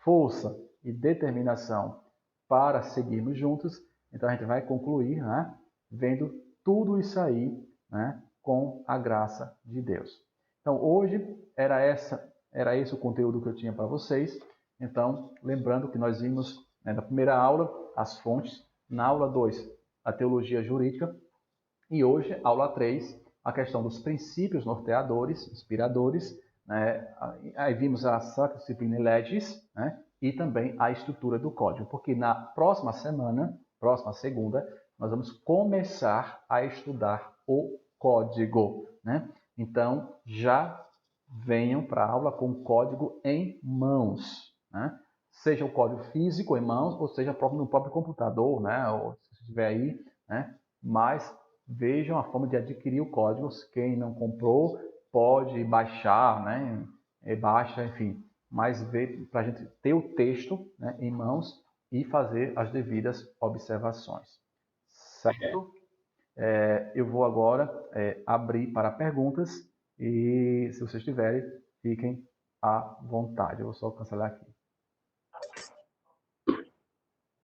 S1: força e determinação para seguirmos juntos, então a gente vai concluir, né, vendo tudo isso aí, né, com a graça de Deus. Então, hoje era esse o conteúdo que eu tinha para vocês. Então, lembrando que nós vimos, né, na primeira aula as fontes, na aula 2 a teologia jurídica e hoje, aula 3, a questão dos princípios norteadores, inspiradores, né? Aí vimos a Sacra Disciplina Legis, né? E também a estrutura do código, porque na próxima semana, próxima segunda, nós vamos começar a estudar o código, né? Então, já venham para a aula com o código em mãos, né? Seja o código físico em mãos, ou seja no próprio computador, né? Ou se estiver aí, né? Mas vejam a forma de adquirir o código. Quem não comprou pode baixar, né? Baixa, enfim. Mas para a gente ter o texto, né, em mãos e fazer as devidas observações. Certo? Eu vou agora abrir para perguntas e se vocês tiverem, fiquem à vontade. Eu vou só cancelar aqui.